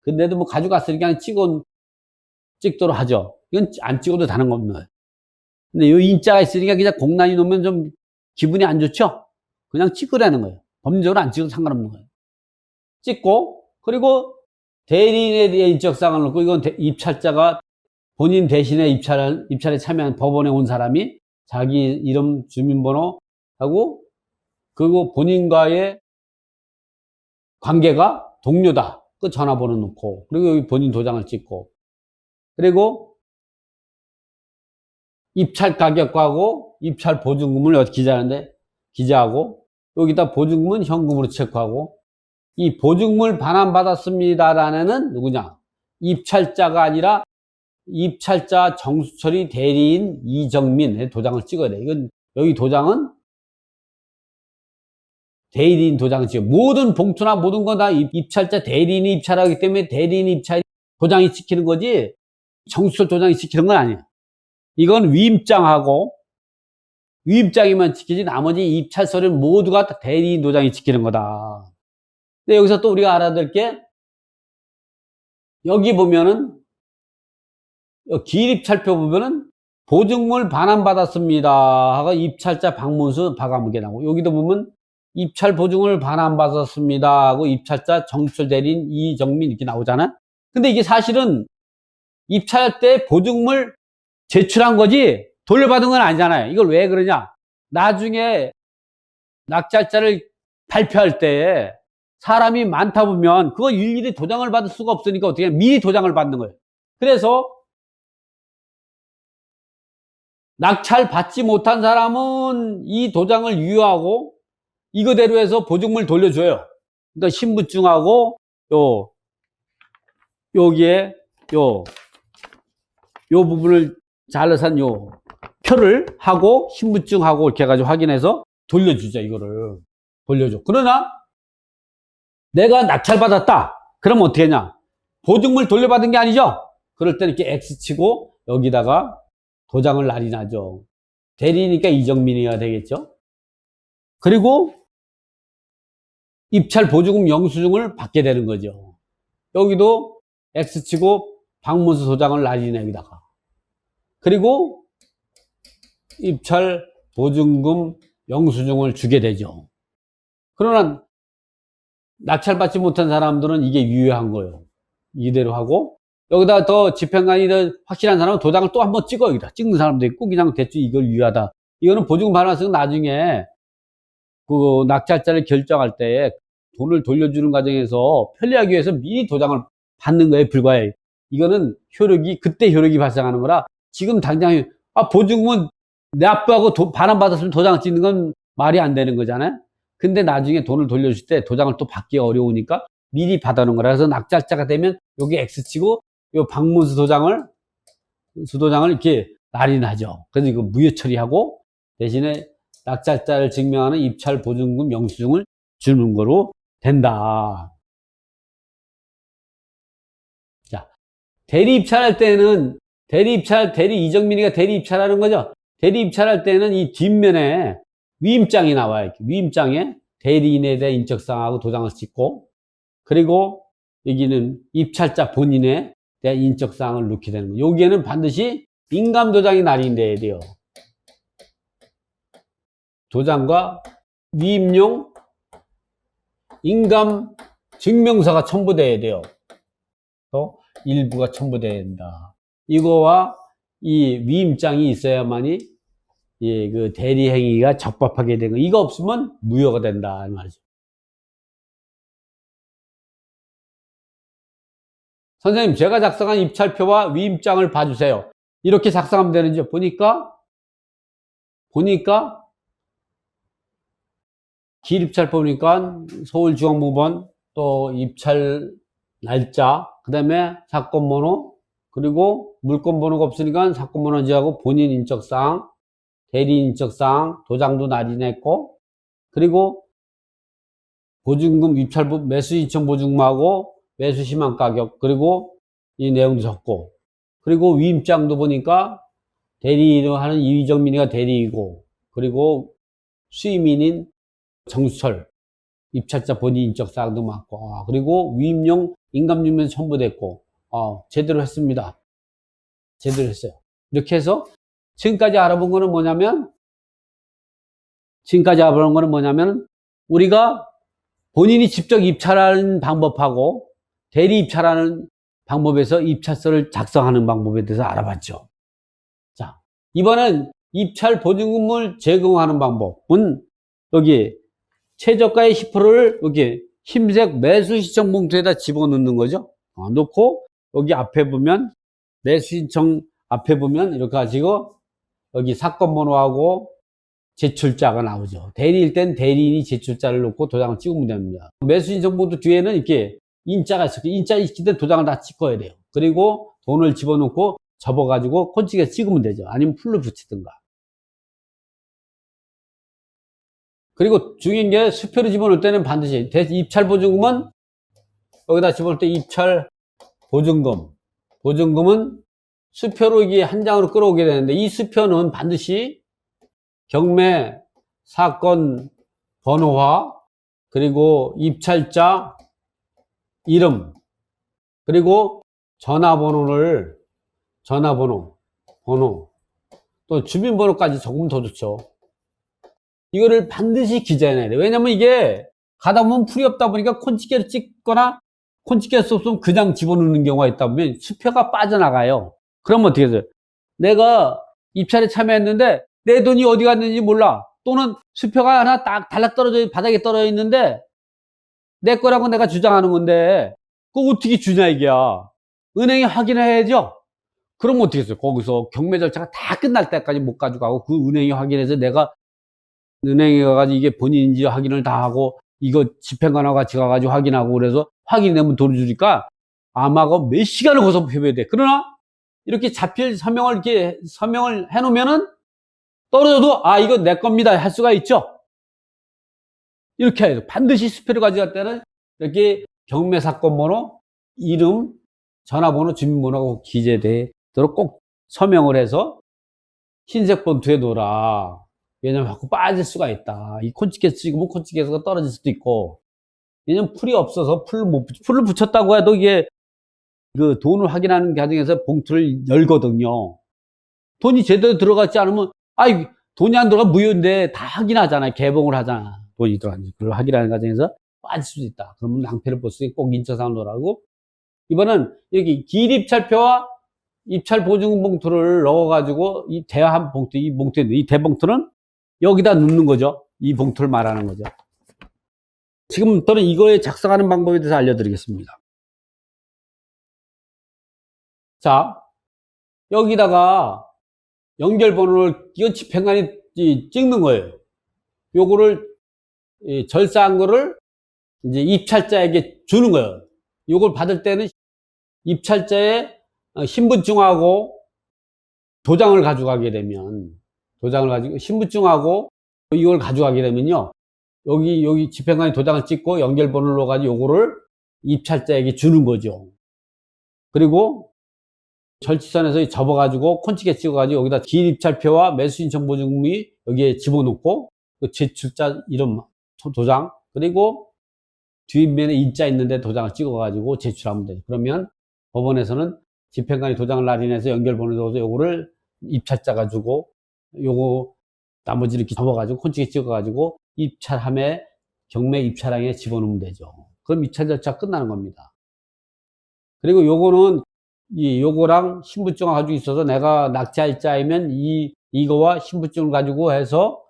근데도 뭐 가져갔으니까 찍도록 하죠. 이건 안 찍어도 다른 겁니다. 근데 이 인자가 있으니까 그냥 공란이 놓으면 좀 기분이 안 좋죠? 그냥 찍으라는 거예요. 법률적으로 안 찍어도 상관없는 거예요. 찍고, 그리고 대리인에 대해 인적사항을 넣고, 이건 입찰자가 본인 대신에 입찰에 참여한 법원에 온 사람이 자기 이름, 주민번호 하고, 그리고 본인과의 관계가 동료다. 그 전화번호 넣고, 그리고 여기 본인 도장을 찍고, 그리고 입찰 가격하고 입찰 보증금을 어디 기재하고, 여기다 보증금은 현금으로 체크하고, 이 보증금을 반환받았습니다라는 누구냐? 입찰자가 아니라 입찰자 정수철이 대리인 이정민의 도장을 찍어야 돼. 이건, 여기 도장은 대리인 도장을 찍어. 모든 봉투나 모든 거 다 입찰자 대리인이 입찰하기 때문에 대리인 입찰 도장이 찍히는 거지, 정수철 도장이 찍히는 건 아니야. 이건 위임장하고, 위임장이만 찍히지 나머지 입찰 서류는 모두가 다 대리인 도장이 찍히는 거다. 근데 여기서 또 우리가 알아야 될 게, 여기 보면은 기입찰표 보면은 보증금을 반환받았습니다 하고 입찰자 박문수 박아무개 나오고, 여기도 보면 입찰 보증금을 반환받았습니다 하고 입찰자 정수철 대리인 이정민 이렇게 나오잖아. 근데 이게 사실은 입찰 때 보증금을 제출한 거지 돌려받은 건 아니잖아요. 이걸 왜 그러냐? 나중에 낙찰자를 발표할 때 사람이 많다 보면 그거 일일이 도장을 받을 수가 없으니까 어떻게 해? 미리 도장을 받는 거예요. 그래서 낙찰 받지 못한 사람은 이 도장을 유효하고 이거대로 해서 보증금을 돌려줘요. 그러니까 신분증하고 여기에 요 부분을 잘라서 한 요 표를 하고 신분증하고 이렇게 해가지고 확인해서 돌려주자. 이거를 돌려줘. 그러나 내가 낙찰 받았다 그러면 어떻게 하냐? 보증금을 돌려받은 게 아니죠. 그럴 때는 이렇게 X치고 여기다가 도장을 날인하죠. 대리니까 이정민이가 되겠죠. 그리고 입찰 보증금 영수증을 받게 되는 거죠. 여기도 X치고 박문수 도장을 날리네 여기다가. 그리고 입찰 보증금 영수증을 주게 되죠. 그러나 낙찰받지 못한 사람들은 이게 유효한 거예요. 이대로 하고, 여기다 더 집행관이 더 확실한 사람은 도장을 또 한번 찍어. 여기다 찍는 사람도 있고, 그냥 대충 이걸 유효하다. 이거는 보증금 반환서는 나중에 그 낙찰자를 결정할 때 돈을 돌려주는 과정에서 편리하기 위해서 미리 도장을 받는 거에 불과해. 이거는 그때 효력이 발생하는 거라, 지금 당장 보증금은 납부하고 반환받았으면 도장을 찍는 건 말이 안 되는 거잖아요. 근데 나중에 돈을 돌려줄 때 도장을 또 받기 어려우니까 미리 받아놓은 거라. 그래서 낙찰자가 되면 여기 X치고 요 박문수 수도장을 이렇게 날인하죠. 그래서 이거 무효 처리하고 대신에 낙찰자를 증명하는 입찰 보증금 영수증을 주는 거로 된다. 자, 대리 입찰할 때는 대리 이정민이가 대리 입찰하는 거죠. 대리 입찰할 때는 이 뒷면에 위임장이 나와요. 이렇게. 위임장에 대리인에 대한 인적사항하고 도장을 찍고, 그리고 여기는 입찰자 본인에 대한 인적사항을 넣게 되는 거예요. 여기에는 반드시 인감도장이 날인돼야 돼요. 도장과 위임용 인감 증명서가 첨부돼야 돼요. 또 일부가 첨부돼야 된다. 이거와 이 위임장이 있어야만이 그 대리 행위가 적법하게 되는 거. 이거 없으면 무효가 된다 이 말이죠. 선생님, 제가 작성한 입찰표와 위임장을 봐주세요. 이렇게 작성하면 되는지 보니까 기입찰 보니까 서울중앙법원, 또 입찰 날짜, 그 다음에 사건 번호, 그리고 물건 번호가 없으니까 사건 번호지하고 본인 인적사항, 대리인 인적사항, 도장도 날인했고, 그리고 보증금 입찰부 매수 인천 보증금하고 매수 심한 가격, 그리고 이 내용도 적고, 그리고 위임장도 보니까 대리인을 하는 이정민이가 대리이고, 그리고 수임인인 정수철 입찰자 본인 인적사항도 맞고, 그리고 위임용 인감증명서 첨부됐고, 제대로 했습니다. 제대로 했어요. 이렇게 해서 지금까지 알아본 거는 뭐냐면, 우리가 본인이 직접 입찰하는 방법하고 대리 입찰하는 방법에서 입찰서를 작성하는 방법에 대해서 알아봤죠. 자, 이번엔 입찰 보증금을 제공하는 방법은 여기 최저가의 10%를 여기 흰색 매수 신청 봉투에다 집어넣는 거죠. 넣고 여기 앞에 보면 매수 신청 앞에 보면 이렇게 하시고 여기 사건 번호하고 제출자가 나오죠. 대리일 땐 대리인이 제출자를 넣고 도장을 찍으면 됩니다. 매수 신청 봉투 뒤에는 이렇게 인자가 있어요. 인자 있을 때 도장을 다 찍어야 돼요. 그리고 돈을 집어넣고 접어가지고 콘치기에 찍으면 되죠. 아니면 풀로 붙이든가. 그리고 중요한 게 수표를 집어넣을 때는 반드시 입찰 보증금은 여기다 집어넣을 때 입찰 보증금은 수표로 이게 한 장으로 끌어오게 되는데 이 수표는 반드시 경매 사건 번호화 그리고 입찰자 이름 그리고 전화번호 또 주민번호까지 적으면 더 좋죠. 이거를 반드시 기재해놔야 돼. 왜냐면 이게 가다 보면 풀이 없다 보니까 콘치기를 찍거나 콘치기할 수 없으면 그냥 집어넣는 경우가 있다 보면 수표가 빠져나가요. 그러면 어떻게 해요? 내가 입찰에 참여했는데 내 돈이 어디 갔는지 몰라. 또는 수표가 하나 딱 달락 떨어져 바닥에 떨어져 있는데 내 거라고 내가 주장하는 건데 그거 어떻게 주냐 이게야. 은행에 확인해야죠. 그럼 어떻게 했어요? 거기서 경매 절차가 다 끝날 때까지 못 가져가고 그 은행이 확인해서 내가 은행에 가가지고 이게 본인인지 확인을 다 하고 이거 집행관하고 같이 가가지고 확인하고 그래서 확인되면 돈을 주니까 아마 몇 시간을 거기서 표배해야 돼. 그러나 이렇게 자필 서명을 해놓으면은 떨어져도 아 이거 내 겁니다 할 수가 있죠. 이렇게 해야죠. 반드시 수표를 가져갈 때는 이렇게 경매 사건 번호, 이름, 전화번호, 주민번호가 기재되도록 꼭 서명을 해서 흰색 본투에 놓으라. 왜냐면 자꾸 빠질 수가 있다. 이 콘치기에서 찍으면 콘치기에서 떨어질 수도 있고. 왜냐면 풀이 없어서 풀을 붙였다고 해도 이게 그 돈을 확인하는 과정에서 봉투를 열거든요. 돈이 제대로 들어갔지 않으면 돈이 안 들어가 무효인데 다 확인하잖아요. 개봉을 하잖아. 돈이 들어갔는지. 그걸 확인하는 과정에서 빠질 수도 있다. 그러면 낭패를 볼 수 있고 꼭 인처상을 놓으라고. 이번은 여기 기입찰표와 입찰 보증금 봉투를 넣어가지고 이 대한 봉투, 이 대봉투는 여기다 넣는 거죠. 이 봉투를 말하는 거죠. 지금부터는 이거에 작성하는 방법에 대해서 알려드리겠습니다. 자, 여기다가 연결번호를 이건 집행관이 찍는 거예요. 요거를 절사한 거를 이제 입찰자에게 주는 거예요. 요걸 받을 때는 입찰자의 신분증하고 도장을 가져가게 되면 신분증하고 이걸 가져가게 되면요. 여기 집행관이 도장을 찍고 연결번호를 넣어가지고 요거를 입찰자에게 주는 거죠. 그리고 절취선에서 접어가지고 콘치게 찍어가지고 여기다 기입찰표와 매수신청 보증금이 여기에 집어넣고 그 제출자 이름 도장 그리고 뒷면에 인자 있는데 도장을 찍어가지고 제출하면 되죠. 그러면 법원에서는 집행관이 도장을 날인해서 연결번호 넣어서 요거를 입찰자가 주고 요거 나머지 이렇게 접어가지고 콘치게 찍어가지고 입찰함에 경매 입찰항에 집어넣으면 되죠. 그럼 입찰 절차 끝나는 겁니다. 그리고 요거는 요거랑 신분증을 가지고 있어서 내가 낙찰 자이면 이거와 신분증을 가지고 해서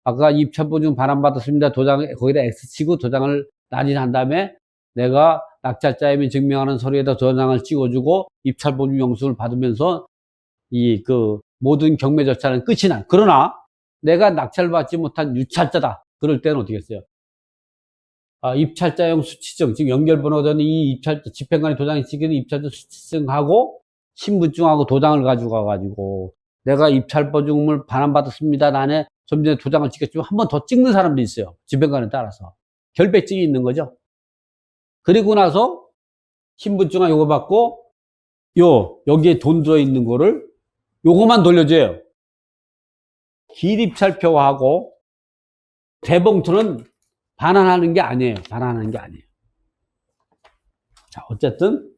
아까 입찰보증 반환받았습니다. 도장 거기다 X 치고 도장을 날인한 다음에 내가 낙찰자임을 증명하는 서류에다 도장을 찍어주고 입찰보증 영수를 받으면서 모든 경매 절차는 끝이 난. 그러나 내가 낙찰을 받지 못한 유찰자다. 그럴 때는 어떻게 했어요? 입찰자용 수취증, 즉 연결번호든 이 입찰자, 집행관이 도장이 찍히는 입찰자 수취증하고 신분증하고 도장을 가지고 내가 입찰보증금을 반환받았습니다. 난에 좀 전에 도장을 찍었지만 한 번 더 찍는 사람도 있어요. 집행관에 따라서. 결백증이 있는 거죠. 그리고 나서 신분증하 요거 받고 여기에 돈 들어있는 거를 요거만 돌려줘요. 기입찰표하고 대봉투는 반환하는 게 아니에요. 자, 어쨌든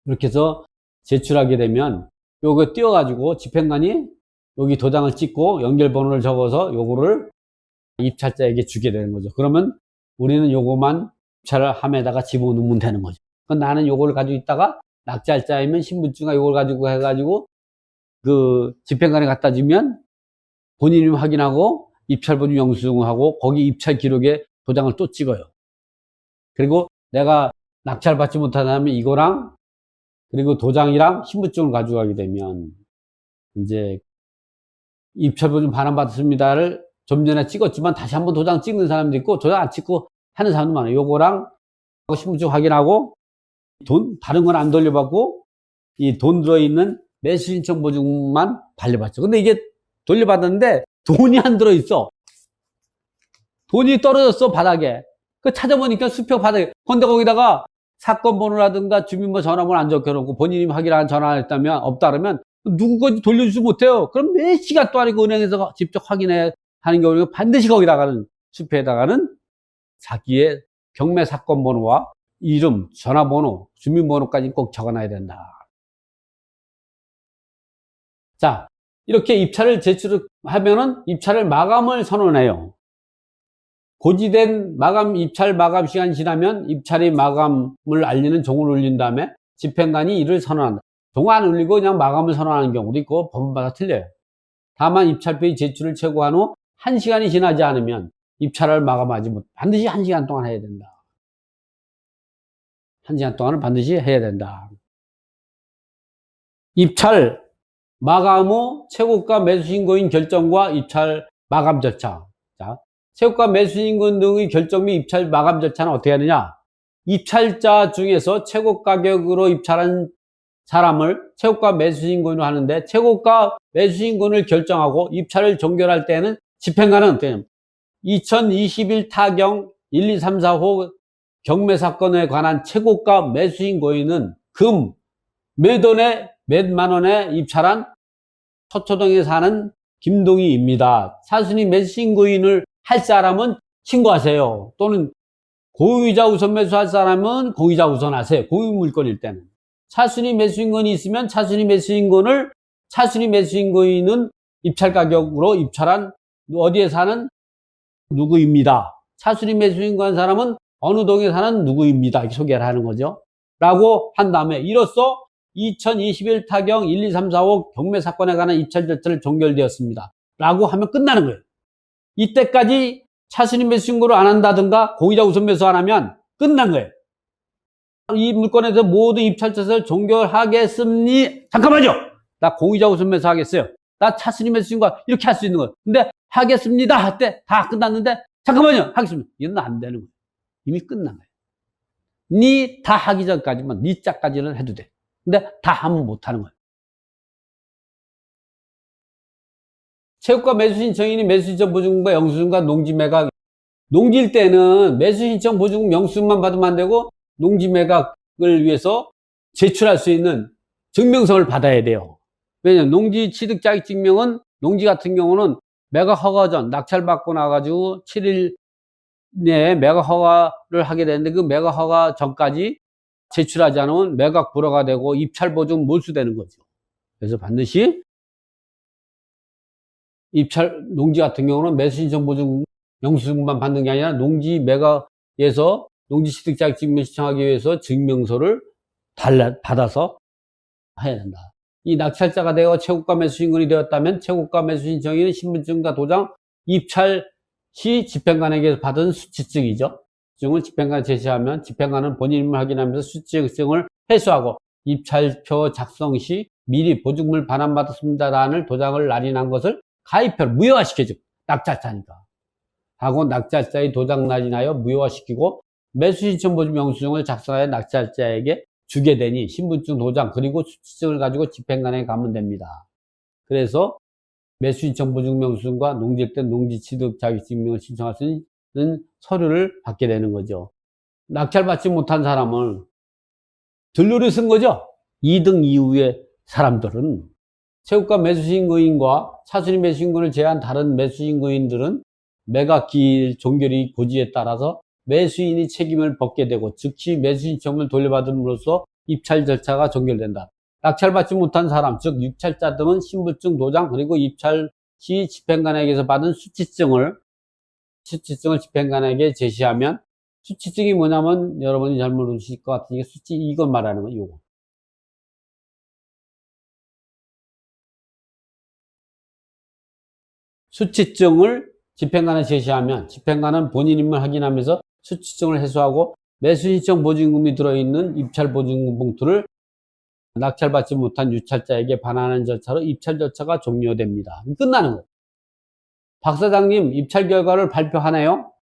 이렇게 해서 제출하게 되면 요거 띄워가지고 집행관이 여기 도장을 찍고 연결번호를 적어서 요거를 입찰자에게 주게 되는 거죠. 그러면 우리는 요거만 입찰을 함에다가 집어넣으면 되는 거죠. 그럼 나는 요걸 가지고 있다가 낙찰자이면 신분증과 요걸 가지고 해가지고 그 집행관에 갖다 주면 본인이 확인하고 입찰보증 영수증하고 거기 입찰 기록에 도장을 또 찍어요. 그리고 내가 낙찰받지 못하다면 이거랑 그리고 도장이랑 신분증을 가져가게 되면 이제 입찰보증 반환받았습니다를 좀 전에 찍었지만 다시 한번 도장 찍는 사람도 있고 도장 안 찍고 하는 사람도 많아요. 요거랑 신분증 확인하고 다른 건 안 돌려받고 이 돈 들어있는 매수신청 보증만 발려받죠. 근데 이게 돌려받았는데 돈이 안 들어있어. 돈이 떨어졌어, 바닥에. 그 찾아보니까 수표 바닥에. 근데 거기다가 사건 번호라든가 주민번호 전화번호 안 적혀놓고 본인이 확인한 전화를 했다면, 없다 그러면 누구까지 돌려주지 못해요. 그럼 몇 시간 동안 그 은행에서 직접 확인해 하는 경우는 반드시 거기다가는, 수표에다가는 자기의 경매 사건 번호와 이름, 전화번호, 주민번호까지 꼭 적어놔야 된다. 자, 이렇게 입찰을 제출하면은 입찰을 마감을 선언해요. 고지된 입찰 마감 시간이 지나면 입찰이 마감을 알리는 종을 울린 다음에 집행관이 이를 선언한다. 종 안 울리고 그냥 마감을 선언하는 경우도 있고 법원마다 틀려요. 다만 입찰표의 제출을 최고한 후 1시간이 지나지 않으면 입찰을 마감하지 못, 반드시 1시간 동안 해야 된다. 1시간 동안은 반드시 해야 된다. 입찰 마감 후 최고가 매수신고인 결정과 입찰 마감 절차. 자, 최고가 매수신고인 등의 결정 및 입찰 마감 절차는 어떻게 하느냐? 입찰자 중에서 최고가격으로 입찰한 사람을 최고가 매수신고인으로 하는데 최고가 매수신고인을 결정하고 입찰을 종결할 때는 집행관은 2021 타경 1, 2, 3, 4호 경매 사건에 관한 최고가 매수신고인은 금 몇 원에 몇만 원에 입찰한 서초동에 사는 김동희입니다. 사순위 매수신고인을 할 사람은 신고하세요. 또는 고의자 우선 매수할 사람은 고의자 우선 하세요. 고의 물건일 때는. 차순위 매수인권이 있으면 차순위 매수인권은 입찰 가격으로 입찰한 어디에 사는 누구입니다. 차순위 매수인권 사람은 어느 동에 사는 누구입니다. 이렇게 소개를 하는 거죠. 라고 한 다음에 이로써 2021 타경 1, 2, 3, 4, 5 경매 사건에 관한 입찰 절차를 종결되었습니다. 라고 하면 끝나는 거예요. 이때까지 차순위 매수신고를 안 한다든가 고의자 우선 매수 안 하면 끝난 거예요. 이 물건에서 모든 입찰 절차를 종결하겠습니? 잠깐만요. 나 고의자 우선 매수 하겠어요. 나 차순위 매수신고 이렇게 할 수 있는 거예요. 근데 하겠습니다 할 때 다 끝났는데 잠깐만요. 하겠습니다. 이건 안 되는 거예요. 이미 끝난 거예요. 니 다 하기 전까지만 니 짝까지는 해도 돼. 근데 다 하면 못 하는 거예요. 최고가 매수신청인이 매수신청 보증금과 영수증과 농지매각. 농지일 때는 매수신청 보증금 영수증만 받으면 안 되고 농지매각을 위해서 제출할 수 있는 증명서를 받아야 돼요. 왜냐면 농지 취득 자격 증명은 농지 같은 경우는 매각 허가 전 낙찰받고 나가지고 7일 내에 매각 허가를 하게 되는데 그 매각 허가 전까지 제출하지 않으면 매각 불허가 되고 입찰 보증 몰수되는 거죠. 그래서 반드시 농지 같은 경우는 매수신청 보증 영수증만 받는 게 아니라 농지 매각에서 농지 취득 자격 증명 신청하기 위해서 증명서를 받아서 해야 된다. 이 낙찰자가 되어 최고가 매수신권이 되었다면 최고가 매수신청인은 신분증과 도장, 입찰 시 집행관에게 받은 수취증이죠. 증을 집행관에 제시하면 집행관은 본인임을 확인하면서 수취증을 회수하고 입찰표 작성 시 미리 보증금을 반환받았습니다라는 도장을 날인한 것을 가입표를 무효화시켜줘. 낙찰자니까. 하고 낙찰자의 도장 날인하여 무효화시키고 매수신청 보증 영수증을 작성하여 낙찰자에게 주게 되니 신분증 도장 그리고 수취증을 가지고 집행관에 가면 됩니다. 그래서 매수신청 보증 영수증과 농지일 때 농지 취득 자격증명을 신청할 수 있는 서류를 받게 되는 거죠. 낙찰받지 못한 사람은 들러리 쓴 거죠. 2등 이후의 사람들은 최고가 매수신고인과 차순위 매수신고를 제한 다른 매수신고인들은 매각기일 종결이 고지에 따라서 매수인이 책임을 벗게 되고 즉시 매수신청을 돌려받음으로써 입찰 절차가 종결된다. 낙찰받지 못한 사람, 즉 입찰자 등은 신분증 도장 그리고 입찰 시 집행관에게서 받은 수취증을 집행관에게 제시하면 수치증이 뭐냐면 여러분이 잘 모르실 것 같으니까 수치 이건 말하는 거예요. 요거. 수치증을 집행관에 제시하면 집행관은 본인 인물 확인하면서 수치증을 해소하고 매수신청 보증금이 들어있는 입찰보증금 봉투를 낙찰받지 못한 유찰자에게 반환하는 절차로 입찰 절차가 종료됩니다. 끝나는 거예요. 박 사장님 입찰 결과를 발표하네요.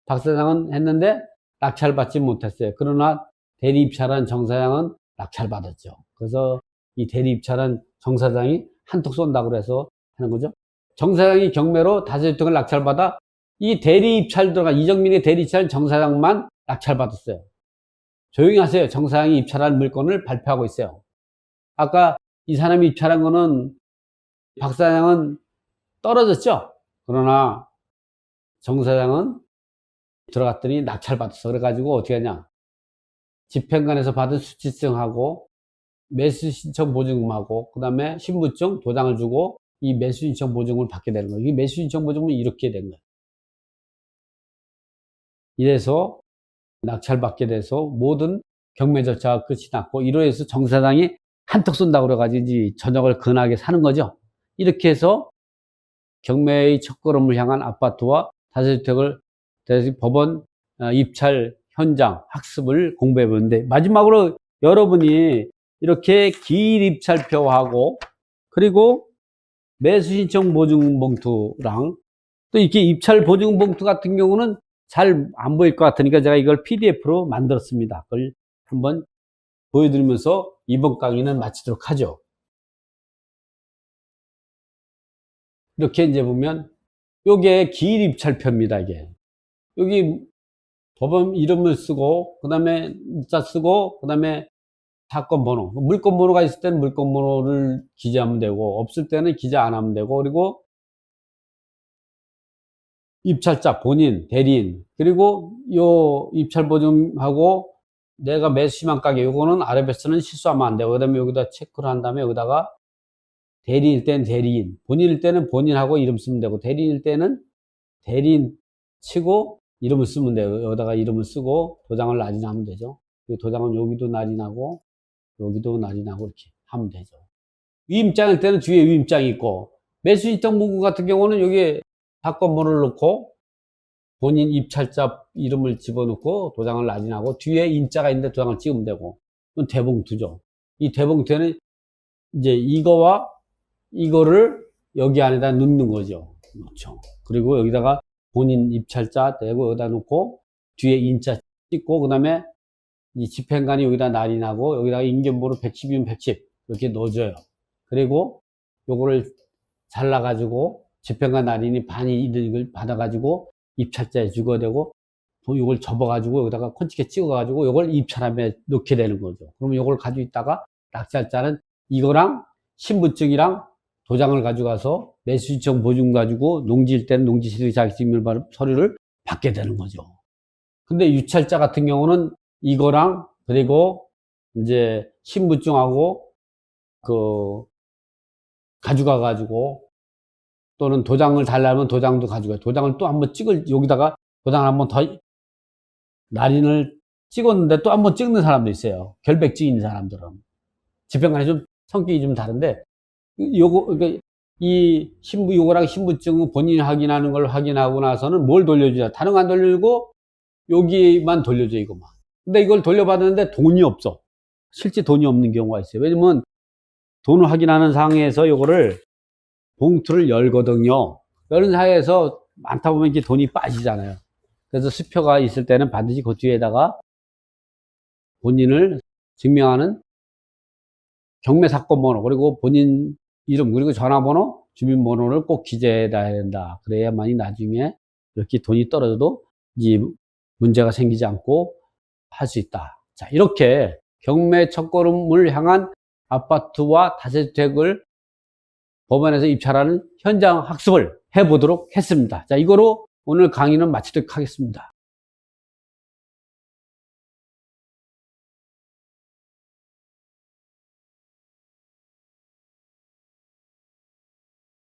박 사장은 했는데 낙찰받지 못했어요. 그러나 대리 입찰한 정 사장은 낙찰받았죠. 그래서 이 대리 입찰한 정 사장이 한턱 쏜다고 해서 하는 거죠. 정 사장이 경매로 다세주택을 낙찰받아 이 대리 입찰 들어간 이정민의 대리 입찰 정 사장만 낙찰받았어요. 조용히 하세요. 정 사장이 입찰한 물건을 발표하고 있어요. 아까 이 사람이 입찰한 거는 박 사장은 떨어졌죠. 그러나 정 사장은 들어갔더니 낙찰받았어. 그래가지고 어떻게 하냐. 집행관에서 받은 수치증하고 매수신청 보증금하고 그 다음에 신분증 도장을 주고 이 매수신청 보증금을 받게 되는 거예요. 이 매수신청 보증금은 이렇게 된 거예요. 이래서 낙찰받게 돼서 모든 경매 절차가 끝이 났고 이로해서 정 사장이 한턱 쏜다고 그래가지고 이제 저녁을 근하게 사는 거죠. 이렇게 해서 경매의 첫걸음을 향한 아파트와 다세주택을 법원 입찰 현장 학습을 공부해 보는데 마지막으로 여러분이 이렇게 기일 입찰표하고 그리고 매수신청 보증금 봉투랑 또 이렇게 입찰 보증금 봉투 같은 경우는 잘 안 보일 것 같으니까 제가 이걸 PDF로 만들었습니다. 그걸 한번 보여드리면서 이번 강의는 마치도록 하죠. 이렇게 이제 보면 요게 기일 입찰표입니다. 이게 여기 법원 이름을 쓰고 그 다음에 문자 쓰고 그 다음에 사건 번호 물건 번호가 있을 때는 물건 번호를 기재하면 되고 없을 때는 기재 안 하면 되고 그리고 입찰자 본인 대리인 그리고 요 입찰 보증하고 내가 매수심한 가격 요거는 아래배서는 실수하면 안 되고 그 다음에 여기다 체크를 한 다음에 여기다가 대리인일 때는 대리인 본인일 때는 본인하고 이름 쓰면 되고 대리인일 때는 대리인 치고 이름을 쓰면 돼요. 여기다가 이름을 쓰고 도장을 날인하면 되죠. 도장은 여기도 날인하고 여기도 날인하고 이렇게 하면 되죠. 위임장일 때는 뒤에 위임장이 있고 매수신청 문구 같은 경우는 여기에 사건 번호를 넣고 본인 입찰자 이름을 집어넣고 도장을 날인하고 뒤에 인자가 있는데 도장을 찍으면 되고 이건 대봉투죠. 이 대봉투에는 이제 이거와 이거를 여기 안에다 넣는 거죠. 그렇죠. 그리고 여기다가 본인 입찰자 대고 여기다 놓고 뒤에 인자 찍고 그 다음에 이 집행관이 여기다 날인하고 여기다가 인견번호 110이면 110 이렇게 넣어줘요. 그리고 요거를 잘라가지고 집행관 날인이 반이 이걸 받아가지고 입찰자에 주고 되고 요걸 접어가지고 여기다가 콘치게 찍어가지고 요걸 입찰함에 넣게 되는 거죠. 그러면 요걸 가지고 있다가 낙찰자는 이거랑 신분증이랑 도장을 가져가서 매수신청 보증 가지고 농지일 때는 농지시설 자격증명 서류를 받게 되는 거죠. 근데 유찰자 같은 경우는 이거랑 그리고 이제 신분증하고 그 가져가 가지고 또는 도장을 달라면 도장도 가져가요. 도장을 또 한번 여기다가 도장을 한번 더 날인을 찍었는데 또 한번 찍는 사람도 있어요. 결백증 있는 사람들은. 집행관이 좀 성격이 좀 다른데 그러니까 요거랑 신분증은 본인이 확인하는 걸 확인하고 나서는 뭘 돌려주냐. 다른 거 안 돌려주고 여기만 돌려줘, 이거만. 근데 이걸 돌려받았는데 돈이 없어. 실제 돈이 없는 경우가 있어요. 왜냐면 돈을 확인하는 상황에서 요거를 봉투를 열거든요. 여는 사이에서 많다 보면 이렇게 돈이 빠지잖아요. 그래서 수표가 있을 때는 반드시 그 뒤에다가 본인을 증명하는 경매 사건 번호 그리고 본인 이름 그리고 전화번호 주민번호를 꼭 기재해야 된다. 그래야만이 나중에 이렇게 돈이 떨어져도 이 문제가 생기지 않고 할 수 있다. 자, 이렇게 경매 첫걸음을 향한 아파트와 다세주택을 법원에서 입찰하는 현장 학습을 해보도록 했습니다. 자, 이거로 오늘 강의는 마치도록 하겠습니다.